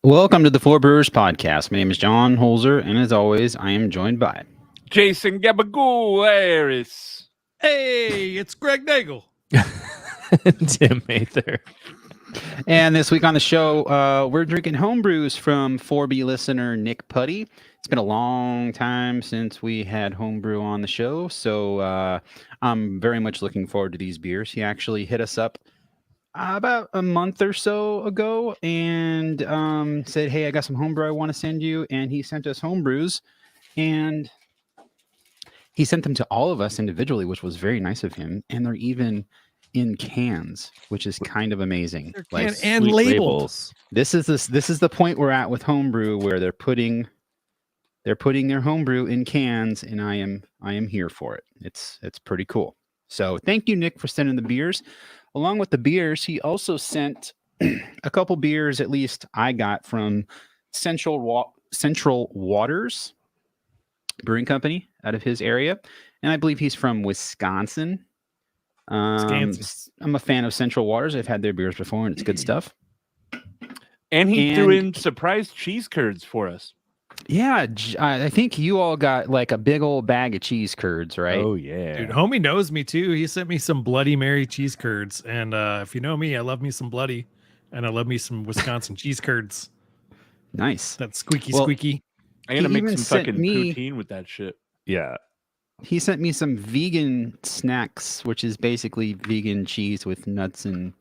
Welcome to the Four Brewers podcast. My name is John Holzer, and as always, I am joined by Jason Gabagoularis. Hey, it's Greg Nagel. Tim Mather. And this week on the show, we're drinking Homebrews from 4B listener Nick Puddy. It's been a long time since we had Homebrew on the show, so I'm very much looking forward to these beers. He actually hit us up about a month or so ago and said, hey, I got some Homebrew I want to send you, and he sent us Homebrews, and he sent them to all of us individually, which was very nice of him, and they're even in cans, which is kind of amazing. Like, and labels. This is the point we're at with Homebrew, where they're putting their Homebrew in cans, and I am here for it. It's pretty cool. So thank you, Nick, for sending the beers. Along with the beers, he also sent a couple beers, at least I got, from Central Waters Brewing Company out of his area, and I believe he's from Wisconsin. I'm a fan of Central Waters. I've had their beers before, and it's good stuff. And he threw in surprise cheese curds for us. Yeah, I think you all got like a big old bag of cheese curds, right? Oh, yeah. Dude, homie knows me too. He sent me some Bloody Mary cheese curds. And if you know me, I love me some Bloody. And I love me some Wisconsin cheese curds. Nice. That squeaky. I'm going to make some fucking poutine with that shit. Yeah. He sent me some vegan snacks, which is basically vegan cheese with nuts and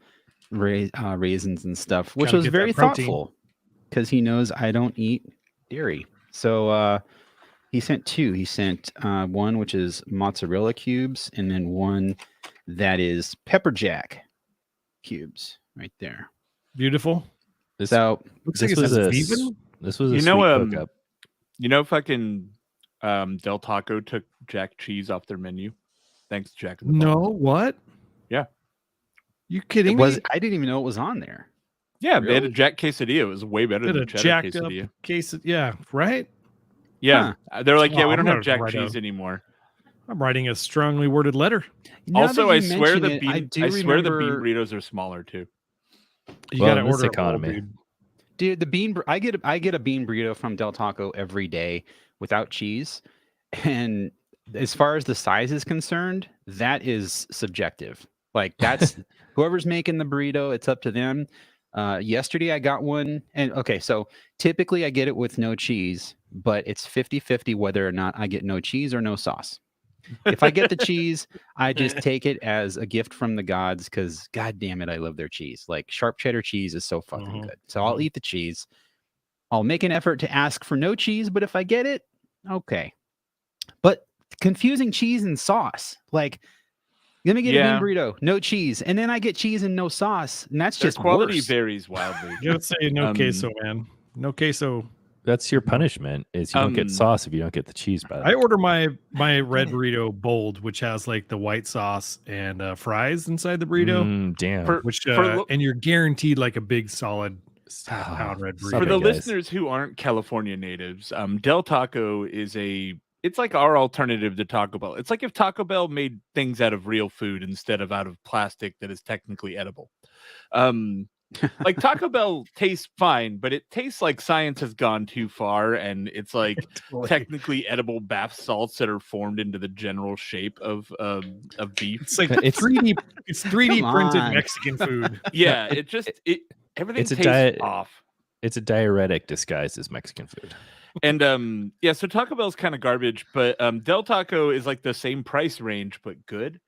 raisins and stuff, which was very thoughtful because he knows I don't eat dairy. So he sent two. He sent one which is mozzarella cubes, and then one that is pepper jack cubes right there. Beautiful. This was a sweet hookup. Fucking Del Taco took Jack cheese off their menu. Thanks, Jack. What? Yeah. You kidding me? I didn't even know it was on there. Yeah, really? They had a Jack quesadilla. It was way better than a cheddar quesadilla. Yeah, right? Yeah. Huh. They're like, we don't have Jack cheese anymore. I'm writing a strongly worded letter. Also, I swear the bean burritos are smaller too. You gotta order economy. Dude, the bean I get a bean burrito from Del Taco every day without cheese. And as far as the size is concerned, that is subjective. Like, that's whoever's making the burrito, it's up to them. Yesterday I got one, and okay, so typically I get it with no cheese, but it's 50-50 whether or not I get no cheese or no sauce. If I get the cheese, I just take it as a gift from the gods, because god damn it, I love their cheese. Like, sharp cheddar cheese is so fucking good. So I'll eat the cheese. I'll make an effort to ask for no cheese, but if I get it, okay. But confusing cheese and sauce, like, let me get a bean burrito, no cheese, and then I get cheese and no sauce, and that's just quality worse. varies wildly. You gotta say no queso, man. No queso. That's your punishment. Is you don't get sauce if you don't get the cheese. I order my red burrito bold, which has like the white sauce and fries inside the burrito. Damn. And you're guaranteed like a big solid half-pound red burrito. For the listeners who aren't California natives, Del Taco is it's like our alternative to Taco Bell. It's like if Taco Bell made things out of real food instead of out of plastic that is technically edible. Like, Taco Bell tastes fine, but it tastes like science has gone too far, and it's like technically edible bath salts that are formed into the general shape of beef. It's like it's 3D printed Mexican food. Yeah, everything tastes off. It's a diuretic disguised as Mexican food. And so Taco Bell's kind of garbage, but Del Taco is like the same price range, but good.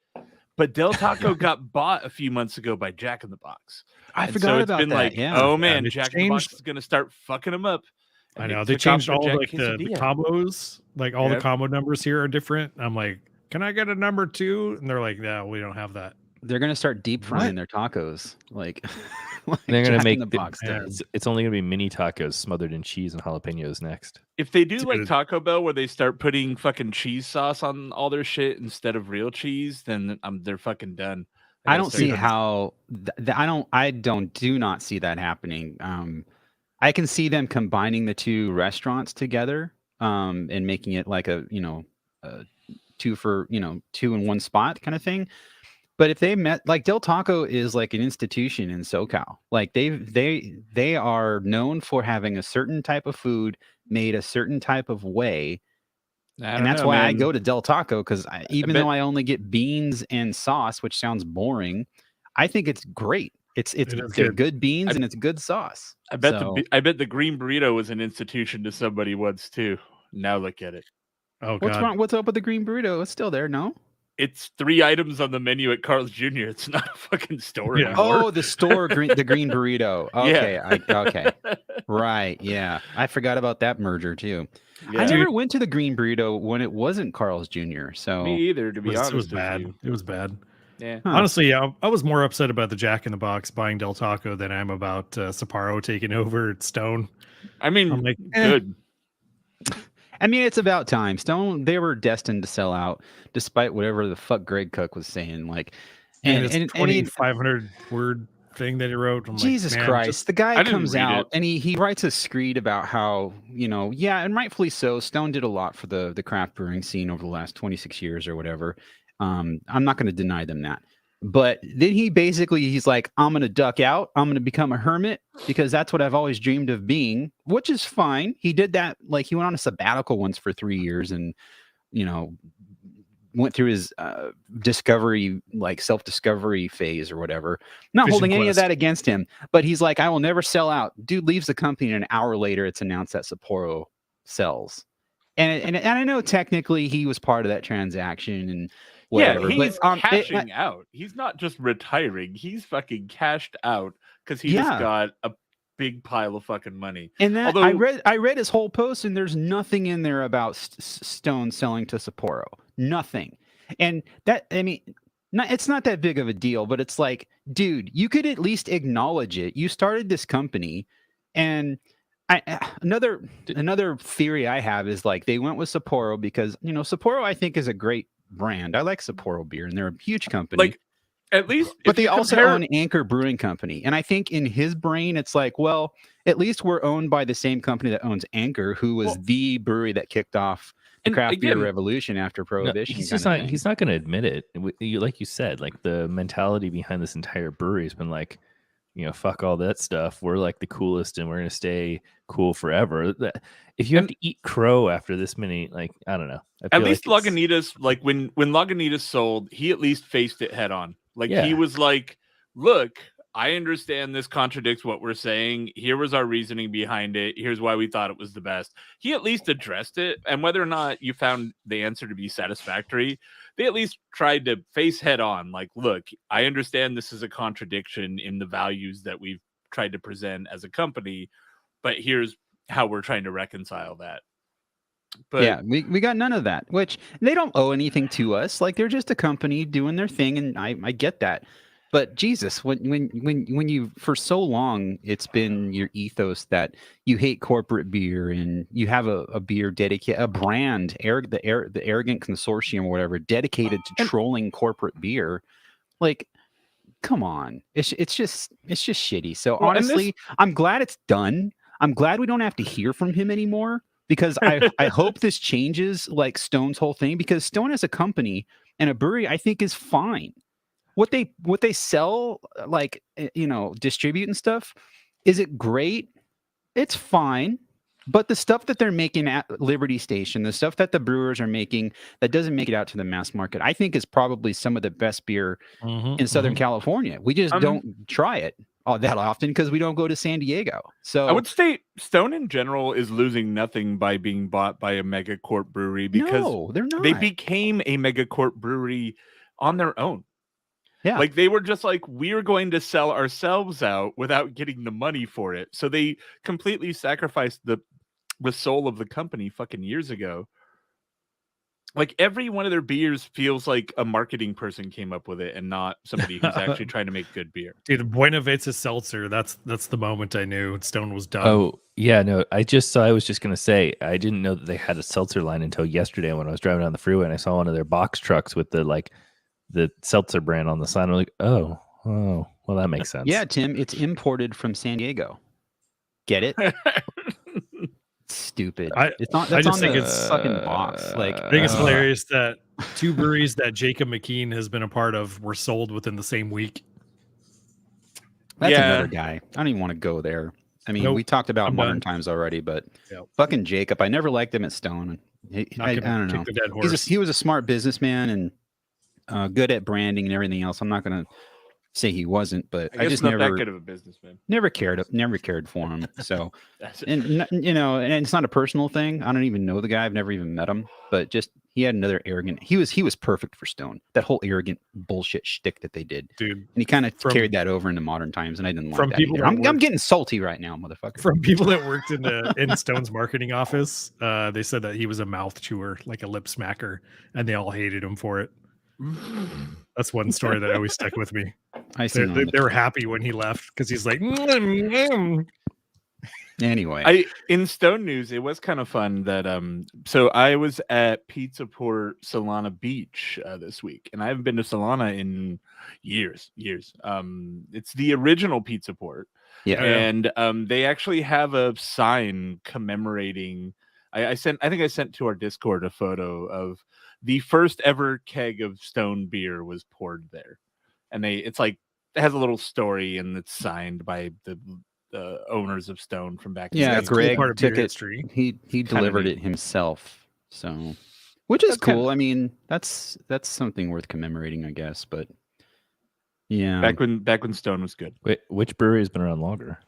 But Del Taco got bought a few months ago by Jack in the Box. I forgot about that. Like, oh man, Jack in the Box is going to start fucking them up. I know they changed all like the combos, like all the combo numbers here are different. I'm like, can I get a number 2? And they're like, no, we don't have that. They're gonna start deep frying their tacos, like they're gonna make the box. It's only gonna be mini tacos smothered in cheese and jalapenos next. If they do like Taco Bell, where they start putting fucking cheese sauce on all their shit instead of real cheese, then they're fucking done. I don't see how. I do not see that happening. I can see them combining the two restaurants together, and making it like a two in one spot kind of thing. But if they met, like, Del Taco is like an institution in SoCal. Like they are known for having a certain type of food made a certain type of way. And that's why I go to Del Taco, because even though I only get beans and sauce, which sounds boring, I think it's great. They're good beans and it's good sauce. I bet the green burrito was an institution to somebody once too. Now look at it. Oh, what's God. wrong? What's up with the green burrito? It's still there, no? It's 3 items on the menu at Carl's Jr. It's not a fucking store anymore. Oh, the green burrito. Okay, yeah. Okay, right. Yeah, I forgot about that merger too. Yeah. I never went to the green burrito when it wasn't Carl's Jr. So me either, to be honest. It was bad. It was bad. Yeah. Huh. Honestly, I was more upset about the Jack in the Box buying Del Taco than I am about Sapporo taking over at Stone. I mean, I'm like, good. I mean, it's about time. Stone, they were destined to sell out, despite whatever the fuck Greg Cook was saying. Like, and 2,500 word thing that he wrote. Jesus Christ, the guy comes out and he writes a screed about how, and rightfully so, Stone did a lot for the craft brewing scene over the last 26 years or whatever. I'm not going to deny them that. But then he's like, I'm going to duck out. I'm going to become a hermit because that's what I've always dreamed of being, which is fine. He did that. Like, he went on a sabbatical once for 3 years and, went through his self-discovery phase or whatever. Not holding any of that against him, but he's like, I will never sell out. Dude leaves the company and an hour later it's announced that Sapporo sells. And I know technically he was part of that transaction and whatever. Yeah, he's cashing out. He's not just retiring. He's fucking cashed out because he just got a big pile of fucking money. And that I read his whole post, and there's nothing in there about Stone selling to Sapporo. Nothing. And that, I mean, it's not that big of a deal, but it's like, dude, you could at least acknowledge it. You started this company, and another theory I have is like they went with Sapporo because Sapporo I think is a great brand. I like Sapporo beer, and they're a huge company. Like, at least, but they also own Anchor Brewing Company, and I think in his brain, it's like, well, at least we're owned by the same company that owns Anchor, who was the brewery that kicked off the craft beer revolution after Prohibition. No, he's not going to admit it. Like you said, like the mentality behind this entire brewery has been like, fuck all that stuff. We're like the coolest, and we're going to stay cool forever. If you have to eat crow after this many, like, I don't know. At least Lagunitas, like when Lagunitas sold, he at least faced it head on. Like he was like, look, I understand this contradicts what we're saying. Here was our reasoning behind it. Here's why we thought it was the best. He at least addressed it. And whether or not you found the answer to be satisfactory, they at least tried to face head on. Like, look, I understand this is a contradiction in the values that we've tried to present as a company, but here's how we're trying to reconcile that. But yeah, we got none of that, which they don't owe anything to us. Like, they're just a company doing their thing, and I get that. But Jesus, when you for so long it's been your ethos that you hate corporate beer and you have a beer dedicated, a brand, the Arrogant Consortium or whatever, dedicated to trolling corporate beer, like, come on, it's just shitty. So honestly, I'm glad it's done. I'm glad we don't have to hear from him anymore, because I hope this changes, like Stone's whole thing, because Stone as a company and a brewery, I think, is fine. What they sell, like, distribute and stuff, is it great? It's fine. But the stuff that they're making at Liberty Station, the stuff that the brewers are making that doesn't make it out to the mass market, I think is probably some of the best beer in Southern California. We just don't try it that often because we don't go to San Diego. So I would say Stone in general is losing nothing by being bought by a megacorp brewery, because they're not. They became a megacorp brewery on their own. Yeah. Like, they were just like, we're going to sell ourselves out without getting the money for it. So they completely sacrificed the soul of the company fucking years ago. Like, every one of their beers feels like a marketing person came up with it and not somebody who's actually trying to make good beer. Dude, Buena Vista Seltzer, that's the moment I knew Stone was done. Oh, yeah, no, I was just going to say, I didn't know that they had a seltzer line until yesterday when I was driving down the freeway and I saw one of their box trucks with the seltzer brand on the side. I'm like, oh, well, that makes sense. Yeah, Tim, it's imported from San Diego. Get it? stupid. I That's just on think the it's fucking box. Like, I think it's hilarious that 2 breweries that Jacob McKean has been a part of were sold within the same week. that's another guy. I don't even want to go there. I mean, we talked about Modern Times already, but fucking Jacob, I never liked him at Stone. I don't know. The dead horse. He was a smart businessman and good at branding and everything else. I'm not gonna say he wasn't, but I just not never that good of a businessman. Never cared for him. So, and it's not a personal thing. I don't even know the guy. I've never even met him. But just he had another arrogant. He was perfect for Stone. That whole arrogant bullshit shtick that they did, dude. And he kind of carried that over into Modern Times, and I didn't like from that. People I'm getting salty right now, motherfucker. From people that worked in Stone's marketing office, they said that he was a mouth chewer, like a lip smacker, and they all hated him for it. That's one story that always stuck with me. They were happy when he left because he's like. Anyway, in Stone news, it was kind of fun that so I was at Pizza Port Solana Beach this week, and I haven't been to Solana in years. It's the original Pizza Port, and they actually have a sign commemorating. I think I sent to our Discord a photo of the first ever keg of Stone beer was poured there, and it has a little story, and it's signed by the owners of Stone from back. Yeah, Greg cool took it. He delivered it himself, so which is cool. I mean, that's something worth commemorating, I guess. But yeah, back when Stone was good. Wait, which brewery has been around longer?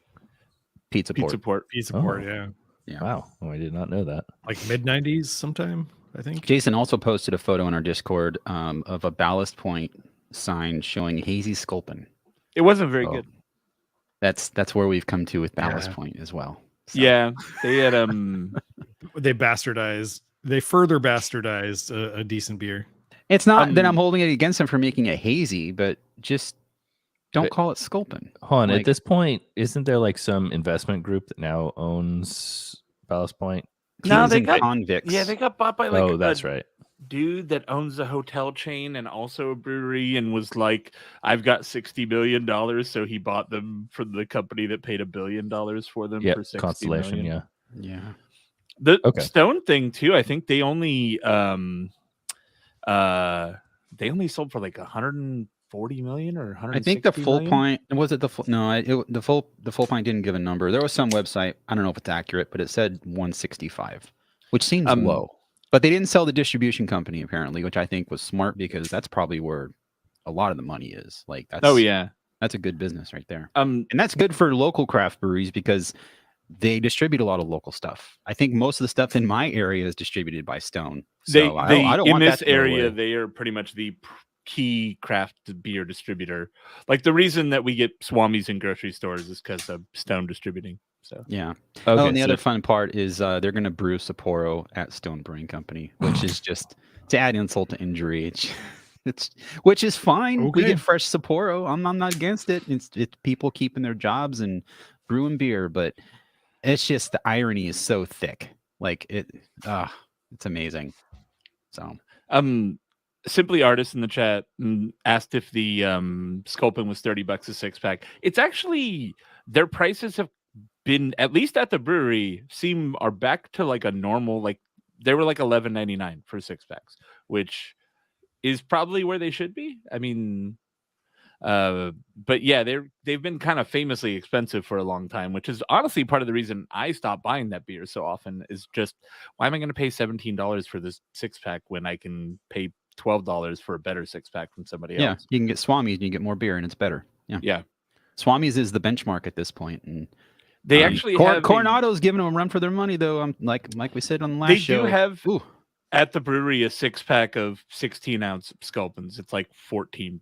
Pizza Port. Yeah. Wow, I did not know that. Like mid-90s sometime, I think. Jason also posted a photo on our Discord of a Ballast Point sign showing hazy sculpin. It wasn't very good. That's where we've come to with Ballast Point as well. So. Yeah, they had they further bastardized a decent beer. It's not that I'm holding it against them for making it hazy, but just don't call it sculpin. Hold on, at this point, isn't there like some investment group that now owns Ballast Point? No, they got convicts. Yeah, they got bought by that's right. Dude that owns a hotel chain and also a brewery, and was like, I've got $60 million, so he bought them from the company that paid $1 billion for them for $60 Constellation, million. Yeah. The Stone thing too, I think they only sold for like 140 million or 160 I think the full million? pint was it the full the full pint didn't give a number. There was some website, I don't know if it's accurate, but it said 165, which seems low. But they didn't sell the distribution company apparently, which I think was smart because that's probably where a lot of the money is. Like that's a good business right there. And that's good for local craft breweries because they distribute a lot of local stuff. I think most of the stuff in my area is distributed by Stone. So I don't in want this that to go area, away. they are pretty much the key craft beer distributor. Like the reason that we get Swami's in grocery stores is because of Stone distributing. So yeah. Okay, and the other fun part is they're going to brew Sapporo at Stone Brewing Company, which is just to add insult to injury. It's which is fine. Okay. We get fresh Sapporo. I'm not against it. It's people keeping their jobs and brewing beer, but it's just the irony is so thick. Like it's amazing. So Simply Artist in the chat asked if the Sculpin was $30 a 6-pack. It's actually their prices have been, at least at the brewery, are back to like a normal, like they were like $11.99 for 6-packs, which is probably where they should be. I mean, but yeah, they've been kind of famously expensive for a long time, which is honestly part of the reason I stopped buying that beer so often. Is just, why am I going to pay $17 for this 6-pack when I can pay $12 for a better 6-pack from somebody else? Yeah, you can get Swami's and you get more beer and it's better. Yeah. Swami's is the benchmark at this point, and they actually have Coronado's giving them a run for their money, though. Like we said on the last show, they do have at the brewery a 6-pack of 16-ounce Sculpins. It's like $14.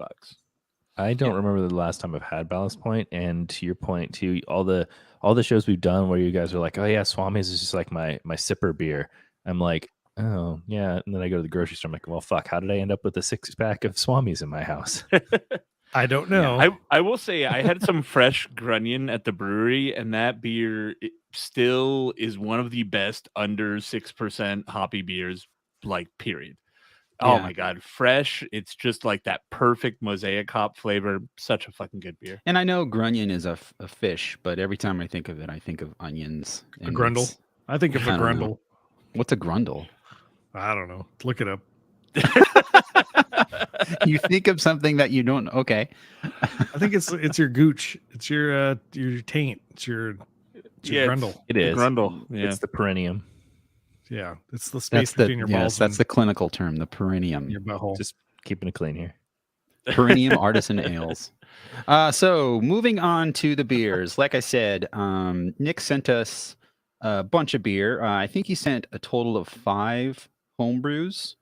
I don't remember the last time I've had Ballast Point, and to your point too, all the shows we've done where you guys are like, oh yeah, Swami's is just like my sipper beer. I'm like, oh yeah, and then I go to the grocery store. I'm like, well, fuck, how did I end up with a 6-pack of Swami's in my house? I don't know. Yeah, I will say I had some fresh Grunion at the brewery, and that beer still is one of the best under 6% hoppy beers, like period. Yeah. Oh my god, fresh! It's just like that perfect mosaic hop flavor. Such a fucking good beer. And I know Grunion is a fish, but every time I think of it, I think of onions. A grundle. I think of a I don't know. grundle. What's a grundle? I don't know. Look it up. You think of something that you don't. Okay. I think it's your gooch. It's your taint. It's your grundle. It the is. grundle. Yeah. It's the perineum. Yeah, it's the space That's the between your balls that's and the clinical term, the perineum. your butthole. Just keeping it clean here. Perineum artisan ales. So moving on to the beers. Like I said, Nick sent us a bunch of beer. I think he sent a total of 5 homebrews,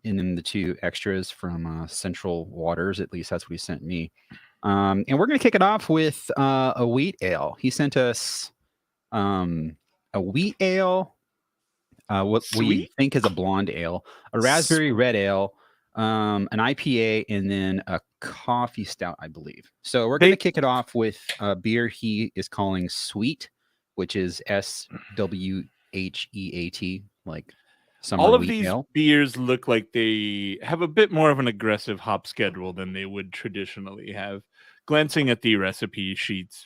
and then the 2 extras from Central Waters. At least that's what he sent me. And we're gonna kick it off with a wheat ale. He sent us a wheat ale. What we Sweet. think is a blonde ale, a raspberry red ale, an IPA, and then a coffee stout, I believe. So we're going to kick it off with a beer he is calling Sweet, which is SWHEAT, like summer All of wheat these ale. beers look like they have a bit more of an aggressive hop schedule than they would traditionally have. Glancing at the recipe sheets,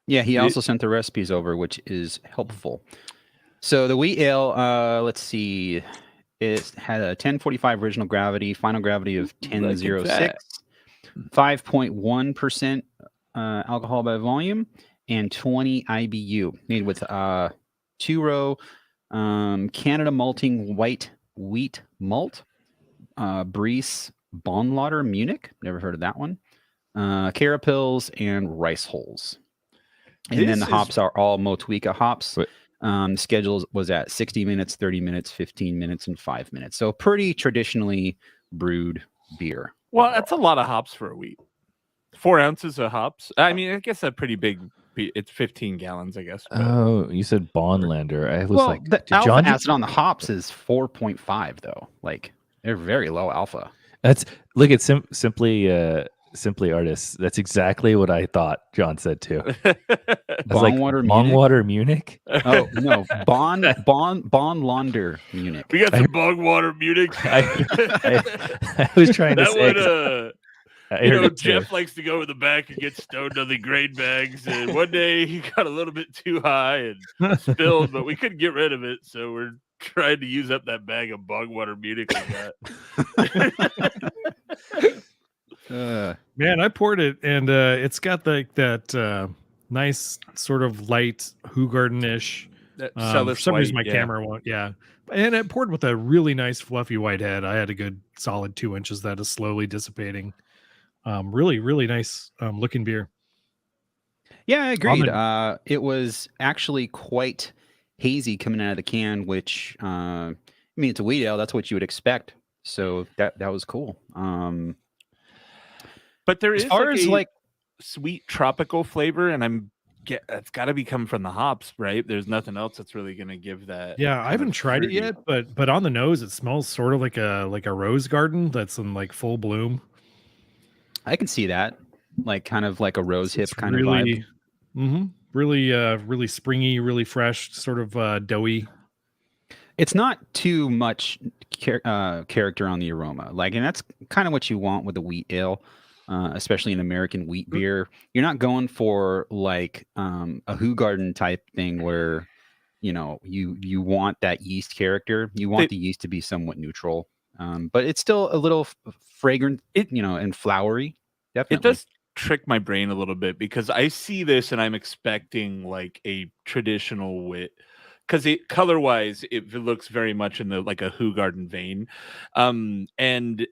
Yeah, he also sent the recipes over, which is helpful. So the wheat ale, let's see, it had a 1045 original gravity, final gravity of 1006, 5.1% alcohol by volume, and 20 IBU, made with 2-row Canada malting white wheat malt, Briess Bonlauter Munich, never heard of that one, Carapils, and rice hulls. And then the hops are all Motueka hops. Schedule was at 60 minutes, 30 minutes, 15 minutes, and 5 minutes. So pretty traditionally brewed beer. Well, that's a lot of hops for a wheat. 4 ounces of hops. I mean, I guess a pretty big. It's 15 gallons, I guess. But... Oh, you said Bonlander. I was like, the alpha acid on the hops is 4.5 though. Like they're very low alpha. That's look at Simply Artists. That's exactly what I thought John said too. Bongwater Munich. Oh no, Bonlander Munich. We got some Bongwater Munich. I was trying to say. Jeff likes to go in the back and get stoned on the grain bags, and one day he got a little bit too high and spilled, but we couldn't get rid of it, so we're trying to use up that bag of Bongwater Munich we got. Man, I poured it, and it's got like that nice sort of light Hoegaarden-ish. For some reason, my camera won't. Yeah, and it poured with a really nice fluffy white head. I had a good solid 2 inches that is slowly dissipating. Really, really nice looking beer. Yeah, I agreed. It was actually quite hazy coming out of the can, which I mean, it's a wheat ale. That's what you would expect. So that was cool. But there is like sweet tropical flavor, and it's got to be coming from the hops, right? There's nothing else that's really going to give that. Yeah, I haven't tried it yet, but on the nose, it smells sort of like a rose garden that's in like full bloom. I can see that, like kind of like a rose hip kind of vibe. Really springy, really fresh, sort of doughy. It's not too much character on the aroma, and that's kind of what you want with a wheat ale, especially an American wheat beer. You're not going for like a Hoegaarden type thing where you want that yeast character. You want the yeast to be somewhat neutral. But it's still a little fragrant, and flowery. Definitely. It does trick my brain a little bit because I see this and I'm expecting like a traditional wit, because color-wise it looks very much in the like a Hoegaarden vein, and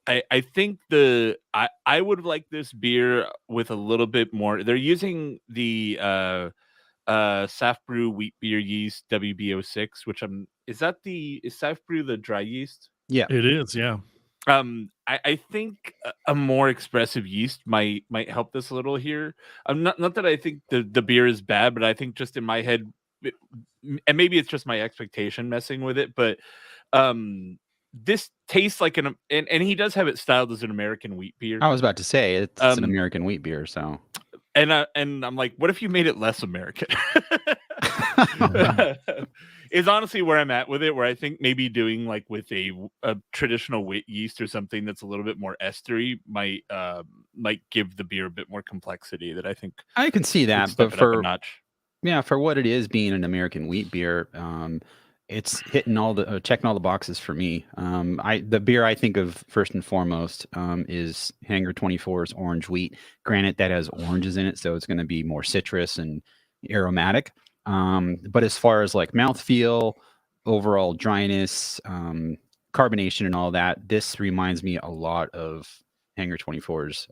I think I would like this beer with a little bit more. They're using the Safbrew wheat beer yeast WB06, which is Safbrew the dry yeast? Yeah, it is. Yeah. I think a more expressive yeast might help this a little here. Not that I think the beer is bad, but I think just in my head, and maybe it's just my expectation messing with it, but this tastes like and he does have it styled as an American wheat beer. I was about to say it's an American wheat beer, so. And I'm like, what if you made it less American? Is honestly where I'm at with it, where I think maybe doing like with a traditional wheat yeast or something that's a little bit more estery might give the beer a bit more complexity that I think I can see that, but for Yeah, for what it is, being an American wheat beer, it's hitting all the checking all the boxes for me. The beer I think of first and foremost is Hangar 24's Orange Wheat. Granted, that has oranges in it, so it's going to be more citrus and aromatic. But as far as like mouthfeel, overall dryness, carbonation, and all that, this reminds me a lot of Hangar 24's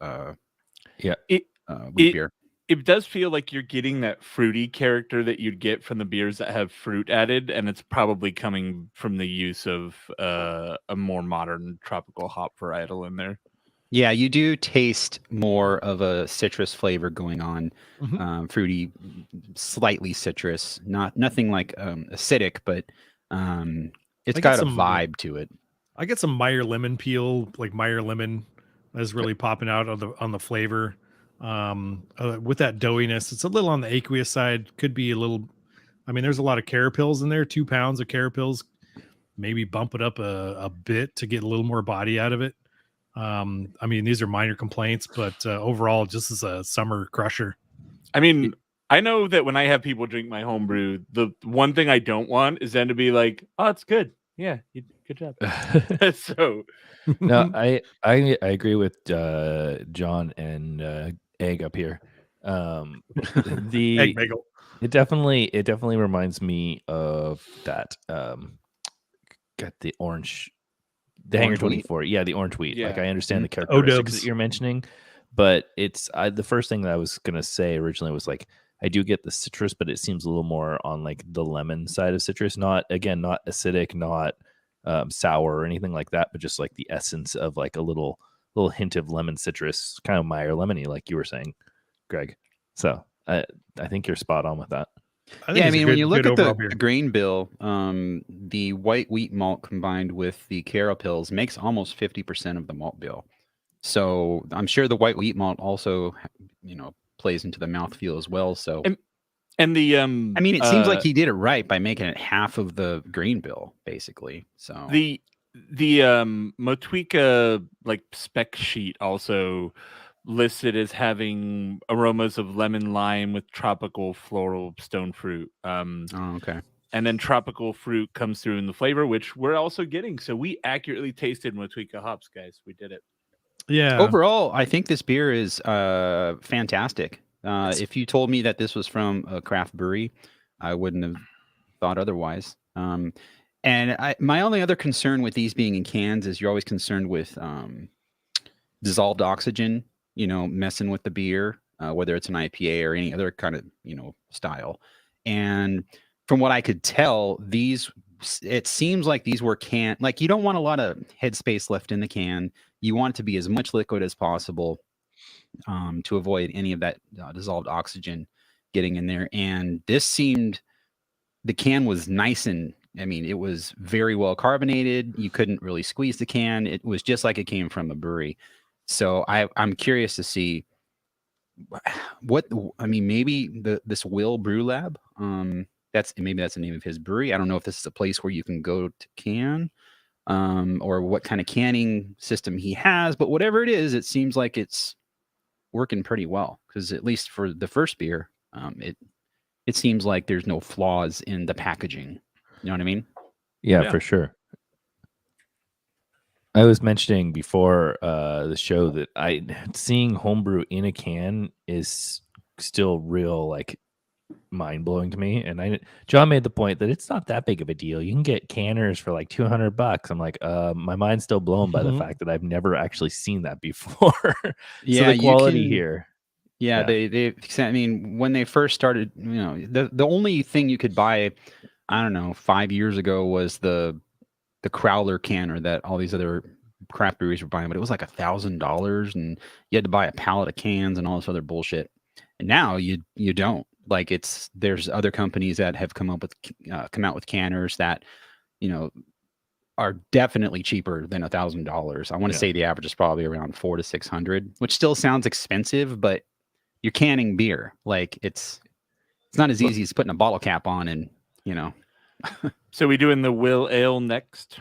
wheat beer. It does feel like you're getting that fruity character that you'd get from the beers that have fruit added, and it's probably coming from the use of a more modern tropical hop varietal in there. Yeah, you do taste more of a citrus flavor going on, fruity, slightly citrus. Nothing like acidic, but it's got a vibe to it. I get some Meyer lemon peel, like Meyer lemon, is really popping out on the flavor. With that doughiness, it's a little on the aqueous side. Could be a little. I mean, there's a lot of carapils in there. 2 pounds of carapils, maybe bump it up a bit to get a little more body out of it. I mean, these are minor complaints, but overall, just as a summer crusher. I mean, I know that when I have people drink my homebrew, the one thing I don't want is them to be like, "Oh, it's good. Yeah, good job." So, no, I agree with John and Egg up here. The Egg bagel. It definitely reminds me of that. Got the orange. The Hangar 24, yeah, the orange wheat. Yeah. Like I understand the characteristics that you're mentioning, but it's the first thing that I was gonna say originally was like I do get the citrus, but it seems a little more on like the lemon side of citrus. Not acidic, not sour or anything like that, but just like the essence of like a little hint of lemon citrus, kind of Meyer lemony, like you were saying, Greg. So I think you're spot on with that. I mean, when you look at the grain bill, the white wheat malt combined with the carapils makes almost 50% of the malt bill. So I'm sure the white wheat malt also, plays into the mouthfeel as well. So, and the I mean, it seems like he did it right by making it half of the grain bill, basically. So the Motueka like spec sheet also listed as having aromas of lemon lime with tropical floral stone fruit. okay. And then tropical fruit comes through in the flavor, which we're also getting. So we accurately tasted Motueka hops, guys. We did it. Yeah. Overall, I think this beer is fantastic. If you told me that this was from a craft brewery, I wouldn't have thought otherwise. And my only other concern with these being in cans is you're always concerned with dissolved oxygen, messing with the beer, whether it's an IPA or any other kind of, style. And from what I could tell, it seems like these were canned. Like you don't want a lot of headspace left in the can. You want it to be as much liquid as possible to avoid any of that dissolved oxygen getting in there. And the can was nice and, I mean, it was very well carbonated. You couldn't really squeeze the can. It was just like it came from a brewery. So I'm curious to see maybe this Will Brew Lab. That's the name of his brewery. I don't know if this is a place where you can go to can, or what kind of canning system he has. But whatever it is, it seems like it's working pretty well. Because at least for the first beer, it seems like there's no flaws in the packaging. You know what I mean? Yeah. For sure. I was mentioning before the show that seeing homebrew in a can is still real like mind blowing to me. And John made the point that it's not that big of a deal. You can get canners for like $200. I'm like, my mind's still blown by the fact that I've never actually seen that before. Yeah, so the quality here. Yeah, they. I mean, when they first started, the only thing you could buy, I don't know, 5 years ago was the Crowler canner that all these other craft breweries were buying, but it was like $1,000, and you had to buy a pallet of cans and all this other bullshit. And now you don't. Like there's other companies that have come out with canners that, are definitely cheaper than $1,000. I want to say the average is probably around $400 to $600, which still sounds expensive, but you're canning beer. Like it's not as easy as putting a bottle cap on and, So we doing the Will Ale next?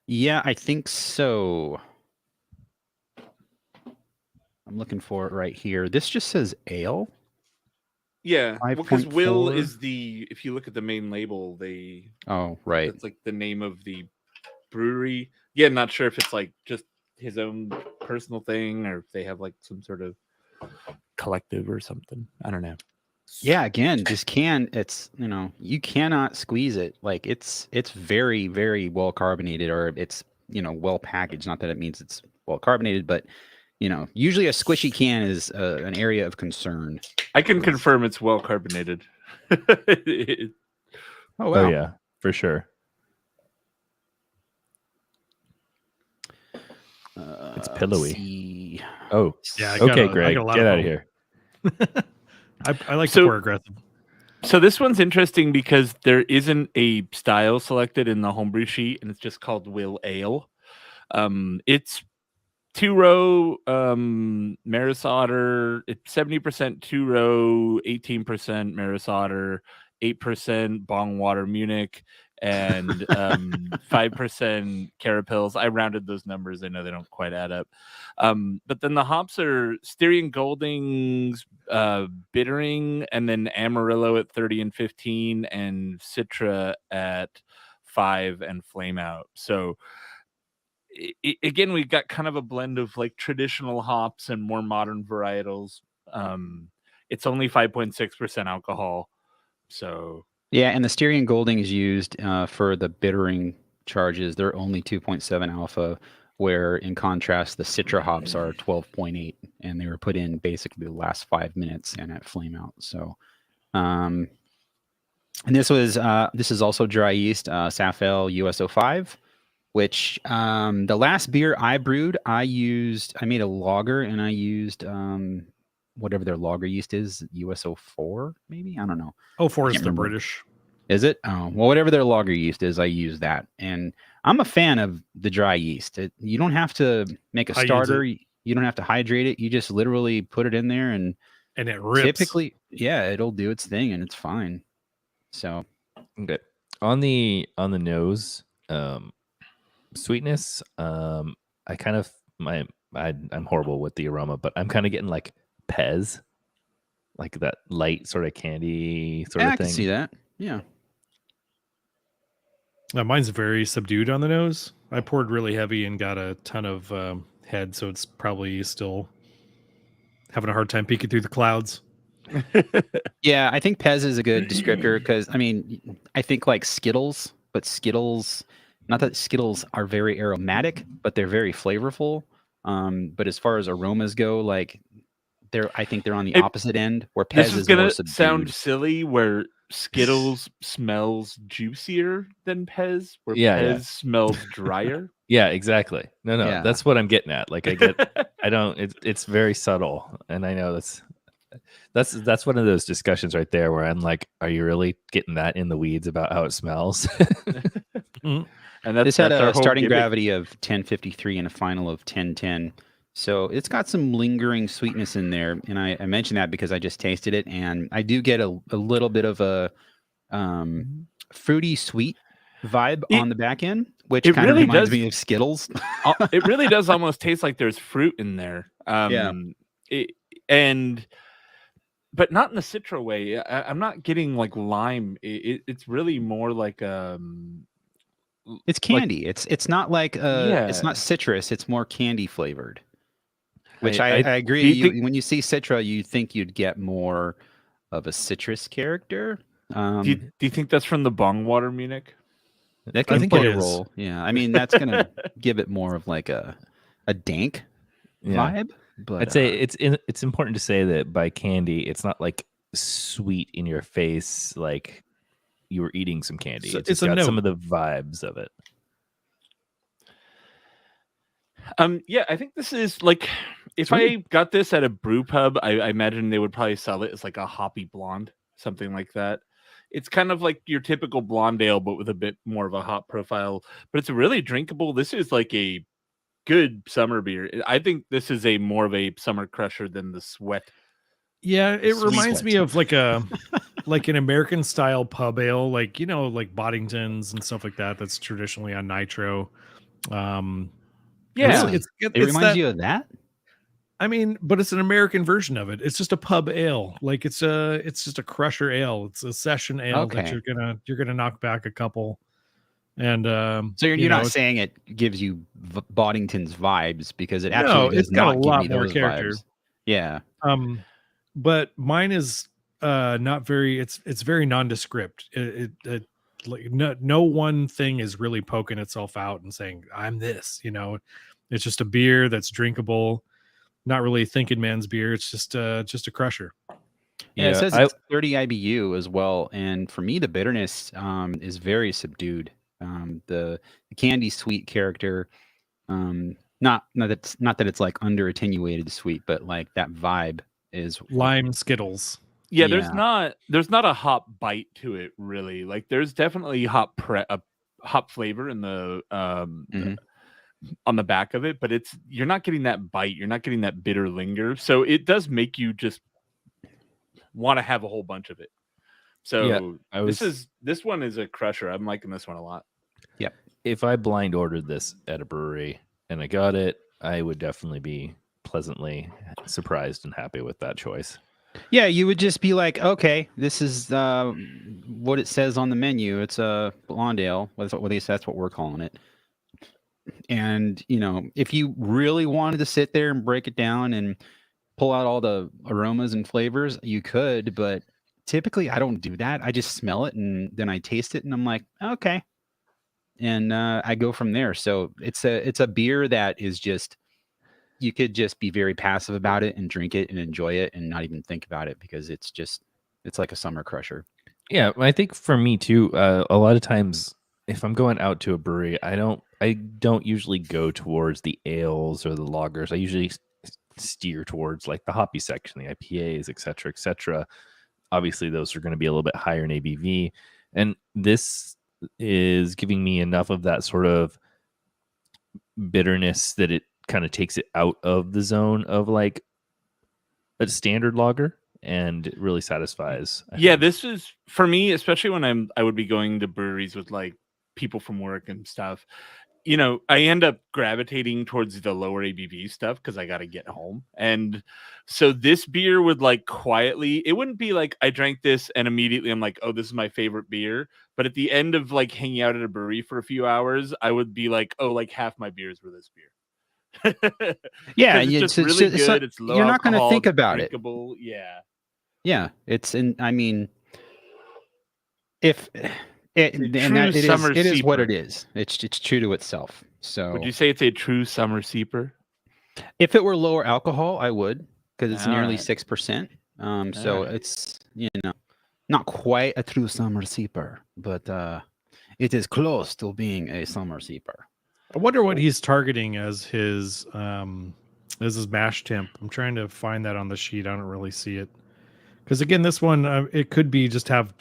Yeah, I think so. I'm looking for it right here. This just says ale. Yeah, because Will 5.4? is if you look at the main label, Oh, right. that's like the name of the brewery. Yeah, not sure if it's like just his own personal thing or if they have like some sort of collective or something. I don't know. Yeah, again, it's, you cannot squeeze it. Like it's very, very well carbonated, or it's, well packaged. Not that it means it's well carbonated, but usually a squishy can is an area of concern. I can confirm it's well carbonated. Oh, wow. Oh yeah, for sure. It's pillowy. Oh, yeah. Okay, Greg, get out of here. I like to pour aggressive. So this one's interesting because there isn't a style selected in the homebrew sheet, and it's just called Will Ale. It's 2-row Maris Otter. It's 70% 2-row, 18% Maris Otter, 8% Bong Water Munich, and 5% Carapils. I rounded those numbers. I know they don't quite add up. But then the hops are Styrian Goldings, Bittering, and then Amarillo at 30 and 15, and Citra at 5 and Flame Out. So again, we've got kind of a blend of like traditional hops and more modern varietals. It's only 5.6% alcohol. So yeah, and the Styrian Goldings used for the bittering charges, they're only 2.7 alpha, where in contrast the Citra hops are 12.8, and they were put in basically the last 5 minutes and at flame out. So and this is also dry yeast, Safel US05, which the last beer I brewed, I made a lager, and I used whatever their lager yeast is, US04 maybe, I don't know. 04 is the British. Is it? Oh, well, whatever their lager yeast is, I use that. And I'm a fan of the dry yeast. You don't have to make a starter. You don't have to hydrate it. You just literally put it in there, and it rips. Typically, yeah, it'll do its thing, and it's fine. So, okay. On the nose, sweetness, I'm horrible with the aroma, but I'm kind of getting like Pez, like that light sort of candy sort of thing. I can see that. Yeah. Mine's very subdued on the nose. I poured really heavy and got a ton of head, so it's probably still having a hard time peeking through the clouds. Yeah, I think Pez is a good descriptor because, I think like Skittles, but Skittles, not that Skittles are very aromatic, but they're very flavorful. But as far as aromas go, like I think they're on the opposite end, where Pez is more subdued. Sound silly, where Skittles smells juicier than Pez, where Pez smells drier. Yeah, exactly. No, Yeah. That's what I'm getting at. Like it's very subtle, and I know that's one of those discussions right there where I'm like, are you really getting that in the weeds about how it smells? And this had a starting gravity of 1053 and a final of 1010. So it's got some lingering sweetness in there. And I mentioned that because I just tasted it, and I do get a little bit of a fruity sweet vibe on the back end, which kind of reminds me of Skittles. It really does almost taste like there's fruit in there. But not in the Citra way. I'm not getting like lime. It's really more like it's candy. It's not like it's not citrus. It's more candy flavored. Which I agree. When you see Citra, you think you'd get more of a citrus character. Do you think that's from the Bong Water Munich? That can play a role. Yeah, that's gonna give it more of like a dank vibe. But I'd say it's important to say that by candy, it's not like sweet in your face, like you were eating some candy. So it's got some of the vibes of it. I think this is like, if I got this at a brew pub, I imagine they would probably sell it as like a hoppy blonde, something like that. It's kind of like your typical blonde ale, but with a bit more of a hop profile. But it's really drinkable. This is like a good summer beer. I think this is more of a summer crusher than the Sweat. Yeah, it reminds me of like like an American style pub ale, like like Boddington's and stuff like that. That's traditionally on nitro. It reminds you of that. I mean, but it's an American version of it. It's just a pub ale. Like it's just a crusher ale. It's a session ale that Okay. you're gonna knock back a couple. And So you're not saying it gives you Boddington's vibes, because it No, absolutely does it's got a not give lot me more those character. vibes. Yeah. But mine is not very. It's very nondescript. It like no one thing is really poking itself out and saying I'm this. It's just a beer that's drinkable. Not really a thinking man's beer. It's just a crusher. Yeah, it says it's 30 IBU as well, and for me the bitterness is very subdued. The candy sweet character, not that it's like under attenuated sweet, but like that vibe is lime Skittles. Yeah, there's not a hop bite to it really. Like there's definitely hop flavor in the on the back of it, but you're not getting that bite. You're not getting that bitter linger. So it does make you just want to have a whole bunch of it. So this one is a crusher. I'm liking this one a lot. Yep. If I blind ordered this at a brewery and I got it, I would definitely be pleasantly surprised and happy with that choice. Yeah, you would just be like, okay, this is what it says on the menu. It's a blonde ale. At least that's what we're calling it. And, if you really wanted to sit there and break it down and pull out all the aromas and flavors, you could, but typically I don't do that. I just smell it and then I taste it and I'm like, okay. And I go from there. So it's a beer that is just, you could just be very passive about it and drink it and enjoy it and not even think about it, because it's like a summer crusher. Yeah, I think for me too, a lot of times if I'm going out to a brewery, I don't usually go towards the ales or the lagers. I usually steer towards like the hoppy section, the IPAs, et cetera. Obviously, those are going to be a little bit higher in ABV. And this is giving me enough of that sort of bitterness that it kind of takes it out of the zone of like a standard lager and it really satisfies. This is for me, especially when I would be going to breweries with like people from work and stuff. I end up gravitating towards the lower ABV stuff because I got to get home. And so this beer would like quietly, it wouldn't be like I drank this and immediately I'm like, oh, this is my favorite beer. But at the end of like hanging out at a brewery for a few hours, I would be like, oh, like half my beers were this beer. Yeah, it's just really good. It's low you're not going to alcohol, think about drinkable. it. Yeah. Yeah, if it is what it is. It's true to itself. So would you say it's a true summer seeper? If it were lower alcohol, I would, because it's nearly 6%. So it's not quite a true summer seeper, but it is close to being a summer seeper. I wonder what he's targeting as his mash temp. I'm trying to find that on the sheet. I don't really see it. Because again, this one it could be have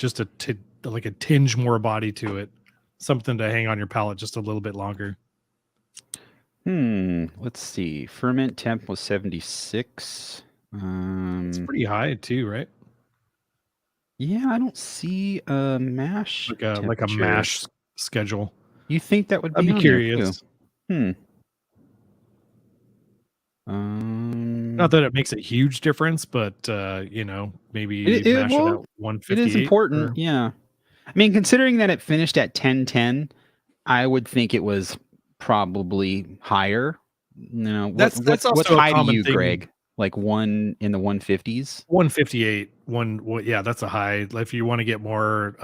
like a tinge more body to it, something to hang on your palate just a little bit longer. Let's see. Ferment temp was 76. It's pretty high too, right? Yeah, I don't see a mash like a mash schedule. You think that would be? I'd be curious. Not that it makes a huge difference, but maybe mash it at 158. It is important, yeah. I mean, considering that it finished at 1010, I would think it was probably higher. What's high to you, Greg? Like one in the 150s? 158. Yeah, that's a high. If you want to get more